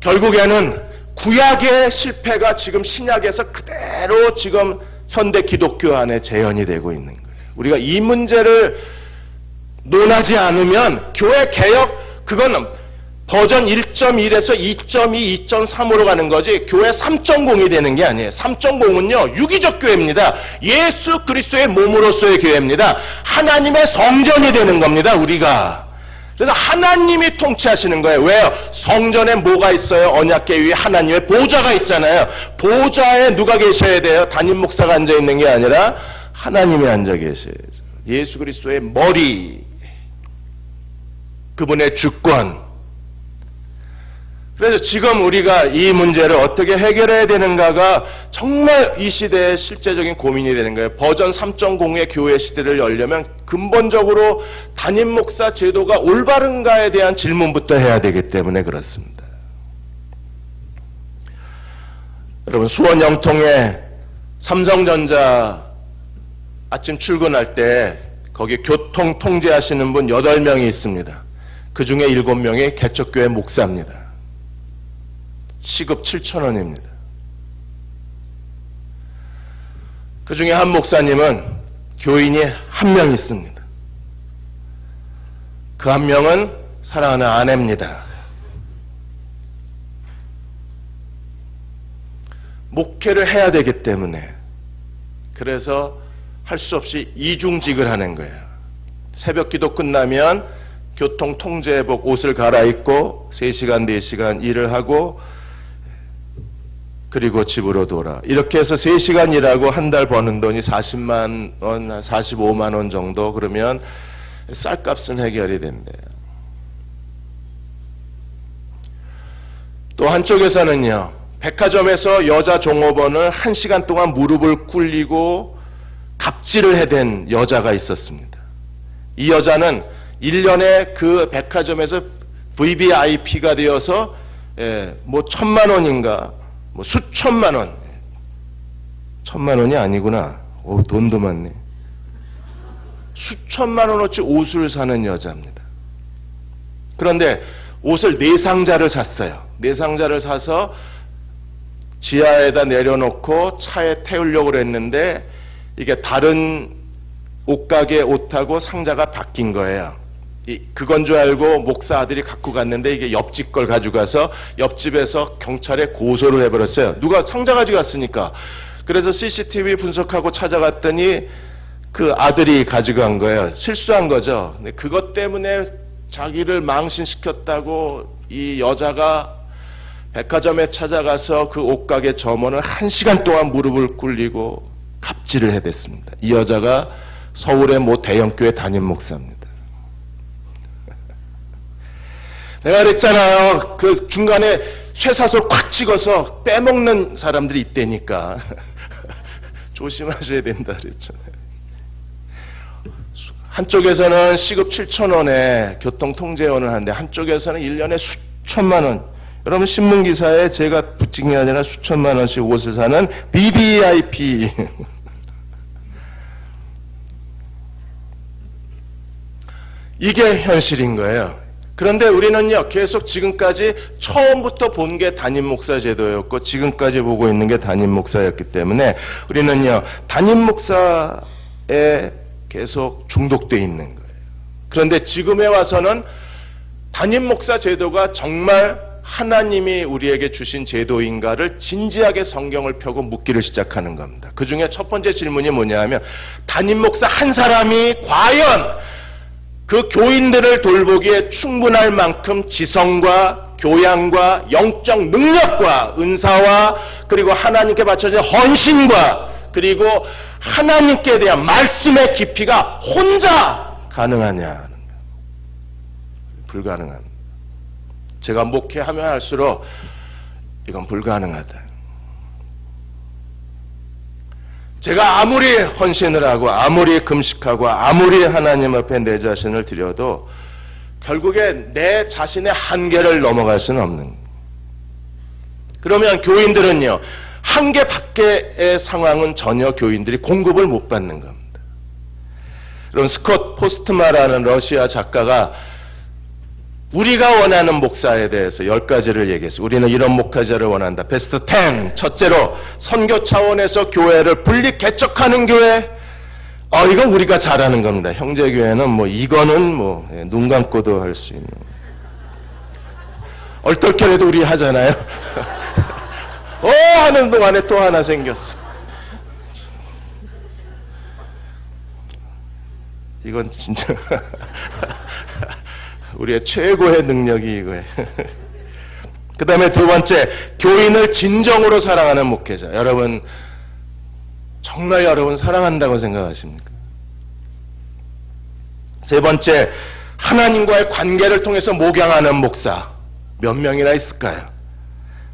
결국에는 구약의 실패가 지금 신약에서 그대로 지금 현대 기독교 안에 재현이 되고 있는 거예요. 우리가 이 문제를 논하지 않으면 교회 개혁, 그거는 버전 1.1에서 2.2, 2.3으로 가는 거지 교회 3.0이 되는 게 아니에요. 3.0은요 유기적 교회입니다. 예수 그리스도의 몸으로서의 교회입니다. 하나님의 성전이 되는 겁니다. 우리가. 그래서 하나님이 통치하시는 거예요. 왜요? 성전에 뭐가 있어요? 언약궤 위에 하나님의 보좌가 있잖아요. 보좌에 누가 계셔야 돼요? 담임 목사가 앉아있는 게 아니라 하나님이 앉아 계셔야죠. 예수 그리스도의 머리, 그분의 주권. 그래서 지금 우리가 이 문제를 어떻게 해결해야 되는가가 정말 이 시대의 실제적인 고민이 되는 거예요. 버전 3.0의 교회 시대를 열려면 근본적으로 담임 목사 제도가 올바른가에 대한 질문부터 해야 되기 때문에 그렇습니다. 여러분, 수원 영통에 삼성전자 아침 출근할 때 거기 교통 통제하시는 분 8명이 있습니다. 그 중에 7명이 개척교회 목사입니다. 시급 7,000원입니다. 그 중에 한 목사님은 교인이 1명 있습니다. 그 1명은 사랑하는 아내입니다. 목회를 해야 되기 때문에 그래서 할 수 없이 이중직을 하는 거예요. 새벽 기도 끝나면 교통통제복 옷을 갈아입고 3시간, 4시간 일을 하고 그리고 집으로 돌아. 이렇게 해서 3시간 일하고 한 달 버는 돈이 40만 원, 45만 원 정도. 그러면 쌀값은 해결이 된대요. 또 한쪽에서는요, 백화점에서 여자 종업원을 1시간 동안 무릎을 꿇리고 갑질을 해댄 여자가 있었습니다. 이 여자는 1년에 그 백화점에서 VVIP가 되어서 뭐 1,000만 원인가 뭐 수천만 원, 1,000만 원이 아니구나. 오, 돈도 많네. 수천만 원어치 옷을 사는 여자입니다. 그런데 옷을 4상자를 샀어요. 4상자를 사서 지하에다 내려놓고 차에 태우려고 했는데 이게 다른 옷가게 옷하고 상자가 바뀐 거예요. 그건 줄 알고 목사 아들이 갖고 갔는데 이게 옆집 걸 가져가서 옆집에서 경찰에 고소를 해버렸어요. 누가 상자 가져갔으니까. 그래서 CCTV 분석하고 찾아갔더니 그 아들이 가져간 거예요. 실수한 거죠. 근데 그것 때문에 자기를 망신시켰다고 이 여자가 백화점에 찾아가서 그 옷가게 점원을 1시간 동안 무릎을 꿇리고 갑질을 해댔습니다. 이 여자가 서울의 모 대형교회 담임 목사입니다. 내가 그랬잖아요. 그 중간에 쇠사슬 콱 찍어서 빼먹는 사람들이 있다니까. 조심하셔야 된다 그랬잖아요. 한쪽에서는 시급 7,000원에 교통통제원을 하는데 한쪽에서는 1년에 수천만 원. 여러분 신문기사에 제가 붙인 게 아니라 수천만 원씩 옷을 사는 VVIP. 이게 현실인 거예요. 그런데 우리는요, 계속 지금까지 처음부터 본 게 담임 목사 제도였고 지금까지 보고 있는 게 담임 목사였기 때문에 우리는요, 담임 목사에 계속 중독되어 있는 거예요. 그런데 지금에 와서는 담임 목사 제도가 정말 하나님이 우리에게 주신 제도인가를 진지하게 성경을 펴고 묻기를 시작하는 겁니다. 그 중에 첫 번째 질문이 뭐냐 하면 담임 목사 한 사람이 과연 그 교인들을 돌보기에 충분할 만큼 지성과 교양과 영적 능력과 은사와 그리고 하나님께 바쳐진 헌신과 그리고 하나님께 대한 말씀의 깊이가 혼자 가능하냐? 불가능합니다. 제가 목회하면 할수록 이건 불가능하다. 제가 아무리 헌신을 하고 아무리 금식하고 아무리 하나님 앞에 내 자신을 드려도 결국에 내 자신의 한계를 넘어갈 수는 없는. 그러면 교인들은요, 한계 밖의 상황은 전혀 교인들이 공급을 못 받는 겁니다. 여러분 스콧 포스트마라는 러시아 작가가 우리가 원하는 목사에 대해서 10가지를 얘기했어요. 우리는 이런 목회자를 원한다. 베스트 10. 첫째로 선교 차원에서 교회를 분리 개척하는 교회. 이건 우리가 잘하는 겁니다. 형제교회는 뭐 이거는 뭐 눈 감고도 할 수 있는. 얼떨결에도 우리 하잖아요. 하는 동안에 또 하나 생겼어. 이건 진짜 우리의 최고의 능력이 이거예요. 그 다음에 두 번째, 교인을 진정으로 사랑하는 목회자. 여러분 정말 여러분 사랑한다고 생각하십니까? 세 번째, 하나님과의 관계를 통해서 목양하는 목사. 몇 명이나 있을까요?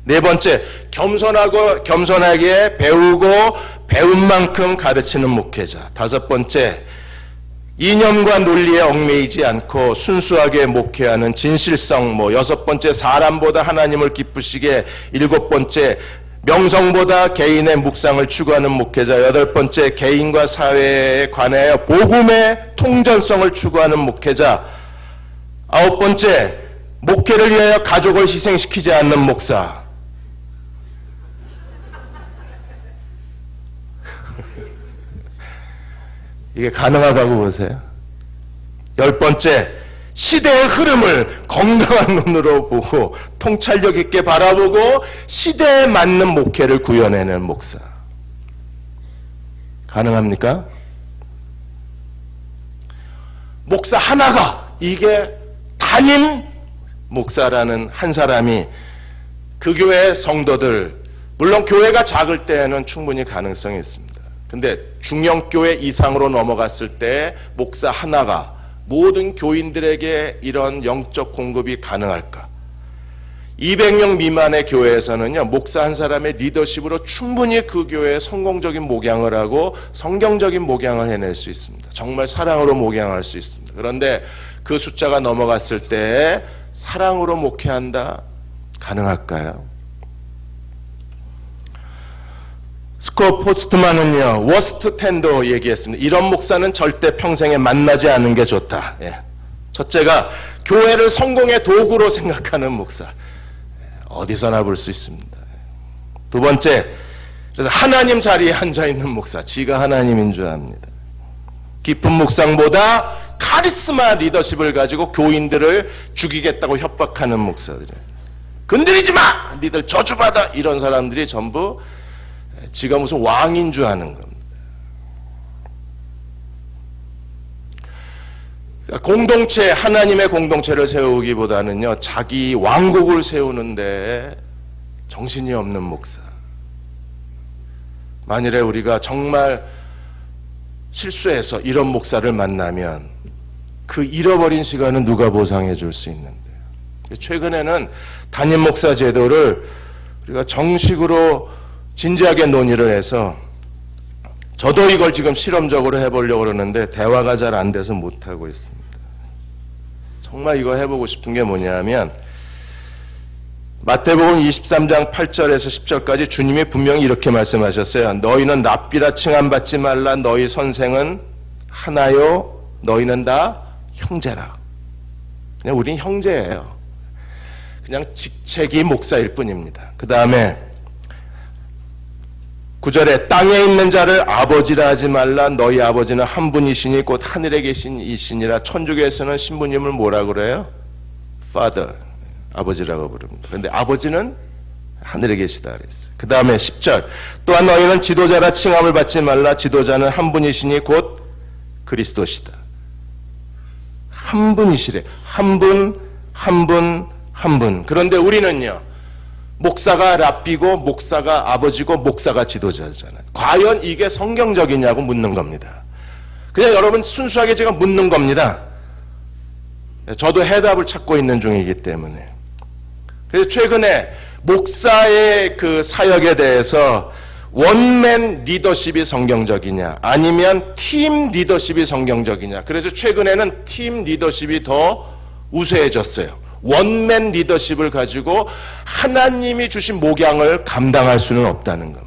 네 번째, 겸손하게 배우고 배운 만큼 가르치는 목회자. 다섯 번째, 이념과 논리에 얽매이지 않고 순수하게 목회하는 진실성. 여섯 번째, 사람보다 하나님을 기쁘시게. 일곱 번째, 명성보다 개인의 묵상을 추구하는 목회자. 여덟 번째, 개인과 사회에 관하여 복음의 통전성을 추구하는 목회자. 아홉 번째, 목회를 위하여 가족을 희생시키지 않는 목사. 이게 가능하다고 보세요. 열 번째, 시대의 흐름을 건강한 눈으로 보고 통찰력 있게 바라보고 시대에 맞는 목회를 구현해내는 목사. 가능합니까? 목사 하나가, 이게 담임 목사라는 한 사람이 그 교회 성도들, 물론 교회가 작을 때에는 충분히 가능성이 있습니다. 근데 중형교회 이상으로 넘어갔을 때 목사 하나가 모든 교인들에게 이런 영적 공급이 가능할까? 200명 미만의 교회에서는요, 목사 한 사람의 리더십으로 충분히 그 교회에 성공적인 목양을 하고 성경적인 목양을 해낼 수 있습니다. 정말 사랑으로 목양할 수 있습니다. 그런데 그 숫자가 넘어갔을 때 사랑으로 목회한다? 가능할까요? 스콧 포스트만은요, 워스트 10도 얘기했습니다. 이런 목사는 절대 평생에 만나지 않는 게 좋다. 첫째가 교회를 성공의 도구로 생각하는 목사. 어디서나 볼 수 있습니다. 두 번째, 그래서 하나님 자리에 앉아있는 목사. 지가 하나님인 줄 압니다. 깊은 묵상보다 카리스마 리더십을 가지고 교인들을 죽이겠다고 협박하는 목사들이에요. 건드리지 마! 니들 저주받아! 이런 사람들이 전부 지가 무슨 왕인 줄 아는 겁니다. 공동체, 하나님의 공동체를 세우기보다는요, 자기 왕국을 세우는데 정신이 없는 목사. 만일에 우리가 정말 실수해서 이런 목사를 만나면 그 잃어버린 시간은 누가 보상해 줄 수 있는데요. 최근에는 담임 목사 제도를 우리가 정식으로 진지하게 논의를 해서 저도 이걸 지금 실험적으로 해보려고 그러는데 대화가 잘 안 돼서 못하고 있습니다. 정말 이거 해보고 싶은 게 뭐냐면 마태복음 23장 8절에서 10절까지 주님이 분명히 이렇게 말씀하셨어요. 너희는 랍비라 칭함받지 말라. 너희 선생은 하나요. 너희는 다 형제라. 그냥 우린 형제예요. 그냥 직책이 목사일 뿐입니다. 그 다음에 9절에 땅에 있는 자를 아버지라 하지 말라. 너희 아버지는 한 분이시니 곧 하늘에 계신 이시니라. 천주교에서는 신부님을 뭐라 그래요? Father, 아버지라고 부릅니다. 그런데 아버지는 하늘에 계시다 그랬어요. 그 다음에 10절 또한 너희는 지도자라 칭함을 받지 말라. 지도자는 한 분이시니 곧 그리스도시다. 한 분이시래. 한 분, 한 분, 한 분. 그런데 우리는요, 목사가 랍비고 목사가 아버지고 목사가 지도자잖아요. 과연 이게 성경적이냐고 묻는 겁니다. 그냥 여러분 순수하게 제가 묻는 겁니다. 저도 해답을 찾고 있는 중이기 때문에. 그래서 최근에 목사의 그 사역에 대해서 원맨 리더십이 성경적이냐 아니면 팀 리더십이 성경적이냐. 그래서 최근에는 팀 리더십이 더 우세해졌어요. 원맨 리더십을 가지고 하나님이 주신 목양을 감당할 수는 없다는 겁니다.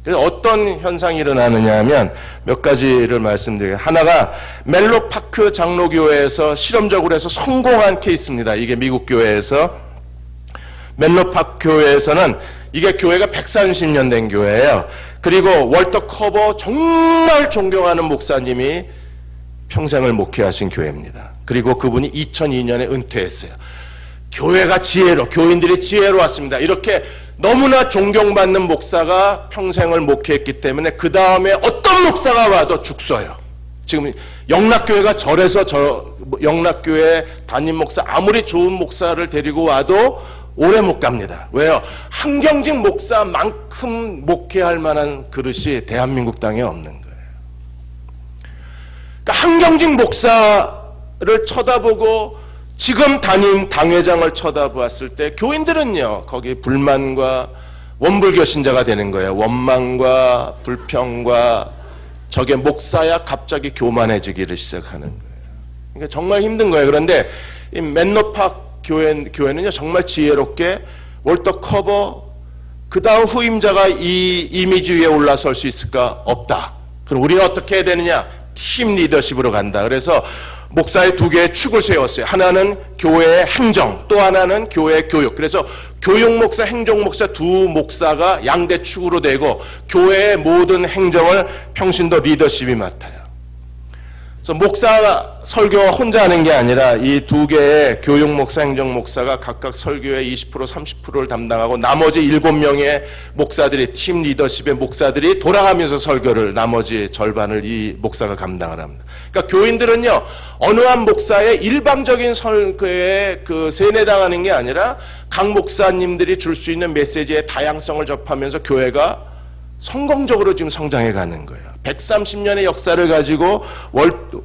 그래서 어떤 현상이 일어나느냐 하면 몇 가지를 말씀드릴게요. 하나가 멜로파크 장로교회에서 실험적으로 해서 성공한 케이스입니다. 이게 미국 교회에서 멜로파크 교회에서는 이게 교회가 130년 된 교회예요. 그리고 월터 커버 정말 존경하는 목사님이 평생을 목회하신 교회입니다. 그리고 그분이 2002년에 은퇴했어요. 교회가 지혜로, 교인들이 지혜로웠습니다. 이렇게 너무나 존경받는 목사가 평생을 목회했기 때문에 그 다음에 어떤 목사가 와도 죽서요. 지금 영락교회가 절에서 영락교회 담임 목사 아무리 좋은 목사를 데리고 와도 오래 못 갑니다. 왜요? 한경직 목사만큼 목회할 만한 그릇이 대한민국 땅에 없는 거예요. 그러니까 한경직 목사를 쳐다보고 지금 담임 당회장을 쳐다보았을 때 교인들은요, 거기 불만과 원불교 신자가 되는 거예요. 원망과 불평과 저게 목사야 갑자기 교만해지기를 시작하는 거예요. 그러니까 정말 힘든 거예요. 그런데 이 맨로팍 교회는요, 정말 지혜롭게 월터 커버 그 다음 후임자가 이 이미지 위에 올라설 수 있을까? 없다. 그럼 우리는 어떻게 해야 되느냐? 팀 리더십으로 간다. 그래서 목사의 두 개의 축을 세웠어요. 하나는 교회의 행정, 또 하나는 교회의 교육. 그래서 교육 목사, 행정 목사 두 목사가 양대 축으로 되고 교회의 모든 행정을 평신도 리더십이 맡아요. 그래서 목사 설교가 혼자 하는 게 아니라 이 두 개의 교육 목사, 행정 목사가 각각 설교의 20%, 30%를 담당하고 나머지 7명의 목사들이 팀 리더십의 목사들이 돌아가면서 설교를 나머지 절반을 이 목사가 감당을 합니다. 그러니까 교인들은요, 어느 한 목사의 일방적인 설교에 그 세뇌당하는 게 아니라 각 목사님들이 줄 수 있는 메시지의 다양성을 접하면서 교회가 성공적으로 지금 성장해 가는 거예요. 130년의 역사를 가지고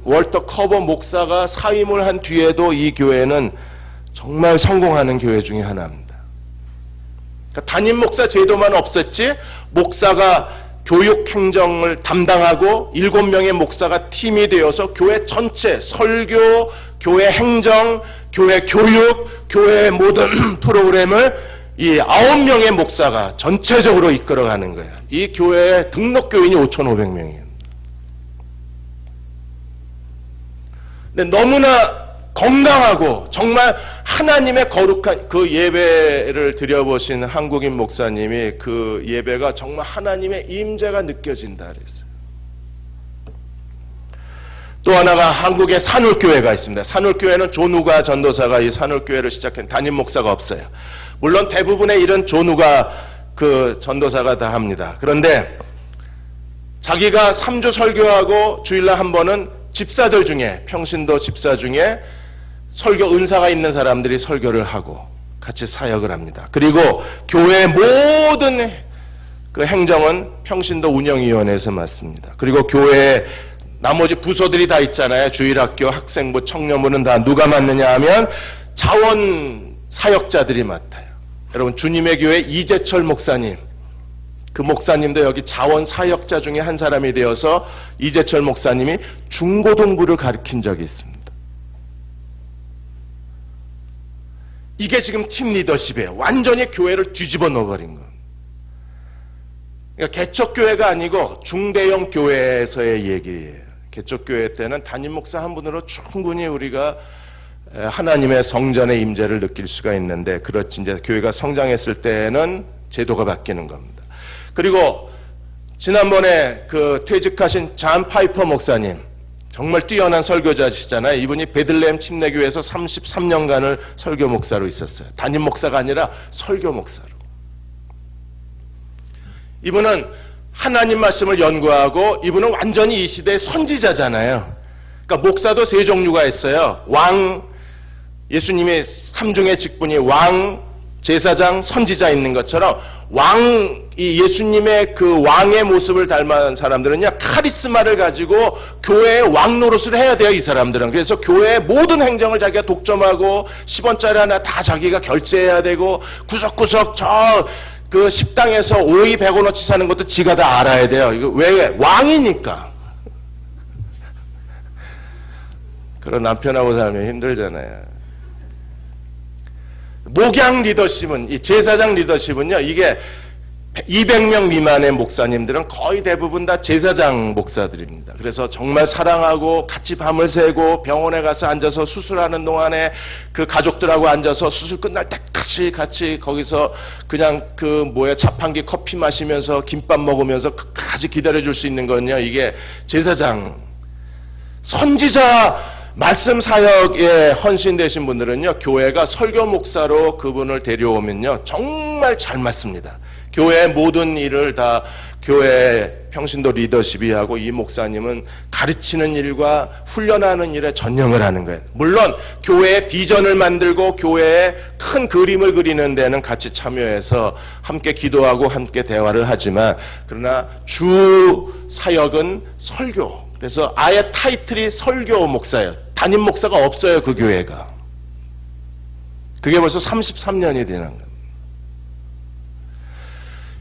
월터 커버 목사가 사임을 한 뒤에도 이 교회는 정말 성공하는 교회 중에 하나입니다. 그러니까 담임 목사 제도만 없었지 목사가 교육 행정을 담당하고 7명의 목사가 팀이 되어서 교회 전체 설교, 교회 행정, 교회 교육, 교회의 모든 프로그램을 이 9명의 목사가 전체적으로 이끌어가는 거예요. 이 교회의 등록 교인이 5,500명이에요. 근데 너무나 건강하고 정말 하나님의 거룩한 그 예배를 드려보신 한국인 목사님이 그 예배가 정말 하나님의 임재가 느껴진다 그랬어요. 또 하나가 한국에 산울교회가 있습니다. 산울교회는 조누가 전도사가 이 산울교회를 시작한 담임 목사가 없어요. 물론 대부분의 일은 조누가 그 전도사가 다 합니다. 그런데 자기가 3주 설교하고 주일날 한 번은 집사들 중에, 평신도 집사 중에 설교 은사가 있는 사람들이 설교를 하고 같이 사역을 합니다. 그리고 교회의 모든 그 행정은 평신도 운영위원회에서 맡습니다. 그리고 교회의 나머지 부서들이 다 있잖아요. 주일학교, 학생부, 청년부는 다 누가 맡느냐 하면 자원 사역자들이 맡아요. 여러분, 주님의 교회 이재철 목사님, 그 목사님도 여기 자원 사역자 중에 한 사람이 되어서 이재철 목사님이 중고등부를 가르친 적이 있습니다. 이게 지금 팀 리더십이에요. 완전히 교회를 뒤집어 놓아버린 거. 그러니까 개척교회가 아니고 중대형 교회에서의 얘기예요. 개척교회 때는 담임 목사 한 분으로 충분히 우리가 하나님의 성전의 임재를 느낄 수가 있는데, 그렇지 이제 교회가 성장했을 때는 제도가 바뀌는 겁니다. 그리고 지난번에 그 퇴직하신 잔 파이퍼 목사님, 정말 뛰어난 설교자시잖아요. 이분이 베들레헴 침례교회에서 33년간을 설교 목사로 있었어요. 담임 목사가 아니라 설교 목사로. 이분은 하나님 말씀을 연구하고, 이분은 완전히 이 시대의 선지자잖아요. 그러니까 목사도 세 종류가 있어요. 왕, 예수님의 삼중의 직분이 왕, 제사장, 선지자 있는 것처럼 이 예수님의 그 왕의 모습을 닮은 사람들은요, 카리스마를 가지고 교회의 왕 노릇을 해야 돼요, 이 사람들은. 그래서 교회의 모든 행정을 자기가 독점하고 10원짜리 하나 다 자기가 결제해야 되고, 구석구석 그 식당에서 오이 100원어치 사는 것도 지가 다 알아야 돼요. 이거 왜? 왕이니까. 그런 남편하고 살면 힘들잖아요. 목양 리더십은, 이 제사장 리더십은요, 이게 200명 미만의 목사님들은 거의 대부분 다 제사장 목사들입니다. 그래서 정말 사랑하고 같이 밤을 새고 병원에 가서 앉아서 수술하는 동안에 그 가족들하고 앉아서 수술 끝날 때까지 같이 거기서 그냥 자판기 커피 마시면서 김밥 먹으면서 끝까지 기다려줄 수 있는 건요, 이게 제사장. 선지자 말씀 사역에 헌신되신 분들은요, 교회가 설교 목사로 그분을 데려오면요, 정말 잘 맞습니다. 교회의 모든 일을 다 교회 평신도 리더십이 하고, 이 목사님은 가르치는 일과 훈련하는 일에 전념을 하는 거예요. 물론 교회의 비전을 만들고 교회의 큰 그림을 그리는 데는 같이 참여해서 함께 기도하고 함께 대화를 하지만, 그러나 주 사역은 설교. 그래서 아예 타이틀이 설교 목사예요. 담임 목사가 없어요, 그 교회가. 그게 벌써 33년이 되는 거예요.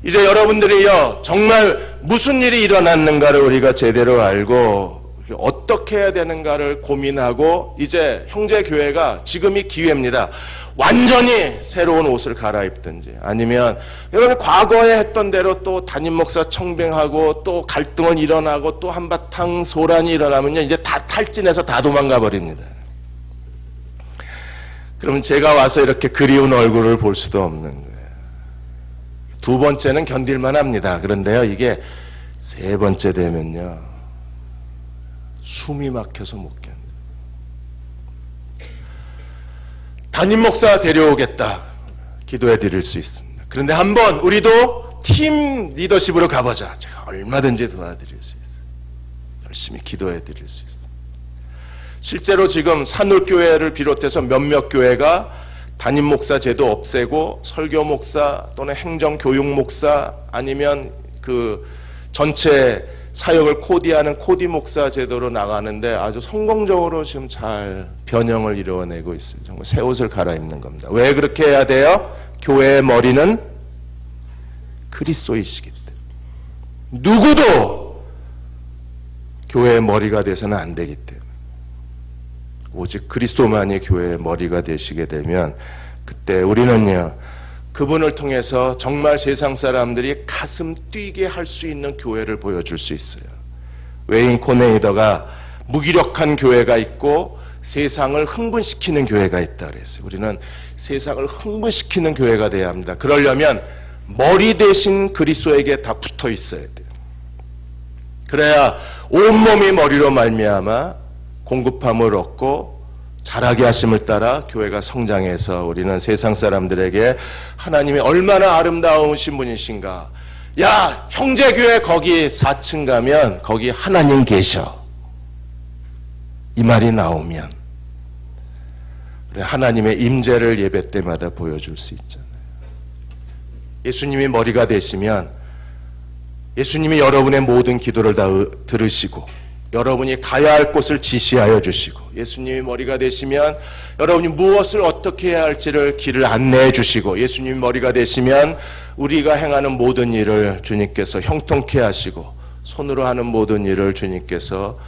이제 여러분들이요, 정말 무슨 일이 일어났는가를 우리가 제대로 알고 어떻게 해야 되는가를 고민하고, 이제 형제교회가 지금이 기회입니다. 완전히 새로운 옷을 갈아입든지, 아니면 여러분 과거에 했던 대로 또 담임 목사 청빙하고 또 갈등은 일어나고 또 한바탕 소란이 일어나면요, 이제 다 탈진해서 다 도망가 버립니다. 그러면 제가 와서 이렇게 그리운 얼굴을 볼 수도 없는 거예요. 두 번째는 견딜만 합니다. 그런데요, 이게 세 번째 되면요, 숨이 막혀서 못 견뎌요. 담임 목사 데려오겠다 기도해 드릴 수 있습니다. 그런데 한번 우리도 팀 리더십으로 가보자. 제가 얼마든지 도와드릴 수 있어요. 열심히 기도해 드릴 수 있어요. 실제로 지금 산울교회를 비롯해서 몇몇 교회가 담임 목사 제도 없애고 설교 목사 또는 행정 교육 목사, 아니면 그 전체 사역을 코디하는 코디 목사 제도로 나가는데 아주 성공적으로 지금 잘 변형을 이루어내고 있어요. 정말 새 옷을 갈아입는 겁니다. 왜 그렇게 해야 돼요? 교회의 머리는 그리스도이시기 때문에. 누구도 교회의 머리가 돼서는 안 되기 때문에. 오직 그리스도만이 교회의 머리가 되시게 되면, 그때 우리는요, 그분을 통해서 정말 세상 사람들이 가슴 뛰게 할 수 있는 교회를 보여줄 수 있어요. 웨인 코네이더가 무기력한 교회가 있고 세상을 흥분시키는 교회가 있다 그랬어요. 우리는 세상을 흥분시키는 교회가 돼야 합니다. 그러려면 머리 대신 그리스도에게 다 붙어 있어야 돼요. 그래야 온몸이 머리로 말미암아 공급함을 얻고 자라게 하심을 따라 교회가 성장해서 우리는 세상 사람들에게 하나님이 얼마나 아름다우신 분이신가. 야, 형제교회 거기 4층 가면 거기 하나님 계셔. 이 말이 나오면 우리 하나님의 임재를 예배 때마다 보여줄 수 있잖아요. 예수님이 머리가 되시면 예수님이 여러분의 모든 기도를 다 들으시고 여러분이 가야 할 곳을 지시하여 주시고, 예수님이 머리가 되시면 여러분이 무엇을 어떻게 해야 할지를 길을 안내해 주시고, 예수님이 머리가 되시면 우리가 행하는 모든 일을 주님께서 형통케 하시고 손으로 하는 모든 일을 주님께서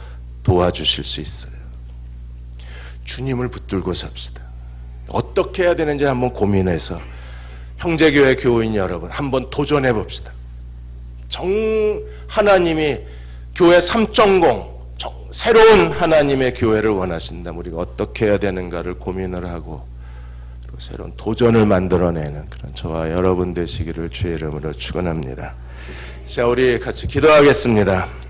도와주실 수 있어요. 주님을 붙들고 삽시다. 어떻게 해야 되는지 한번 고민해서 형제교회 교인 여러분 한번 도전해 봅시다. 하나님이 교회 3.0 새로운 하나님의 교회를 원하신다면 우리가 어떻게 해야 되는가를 고민을 하고 그리고 새로운 도전을 만들어내는 그런 저와 여러분 되시기를 주의 이름으로 축원합니다. 자, 우리 같이 기도하겠습니다.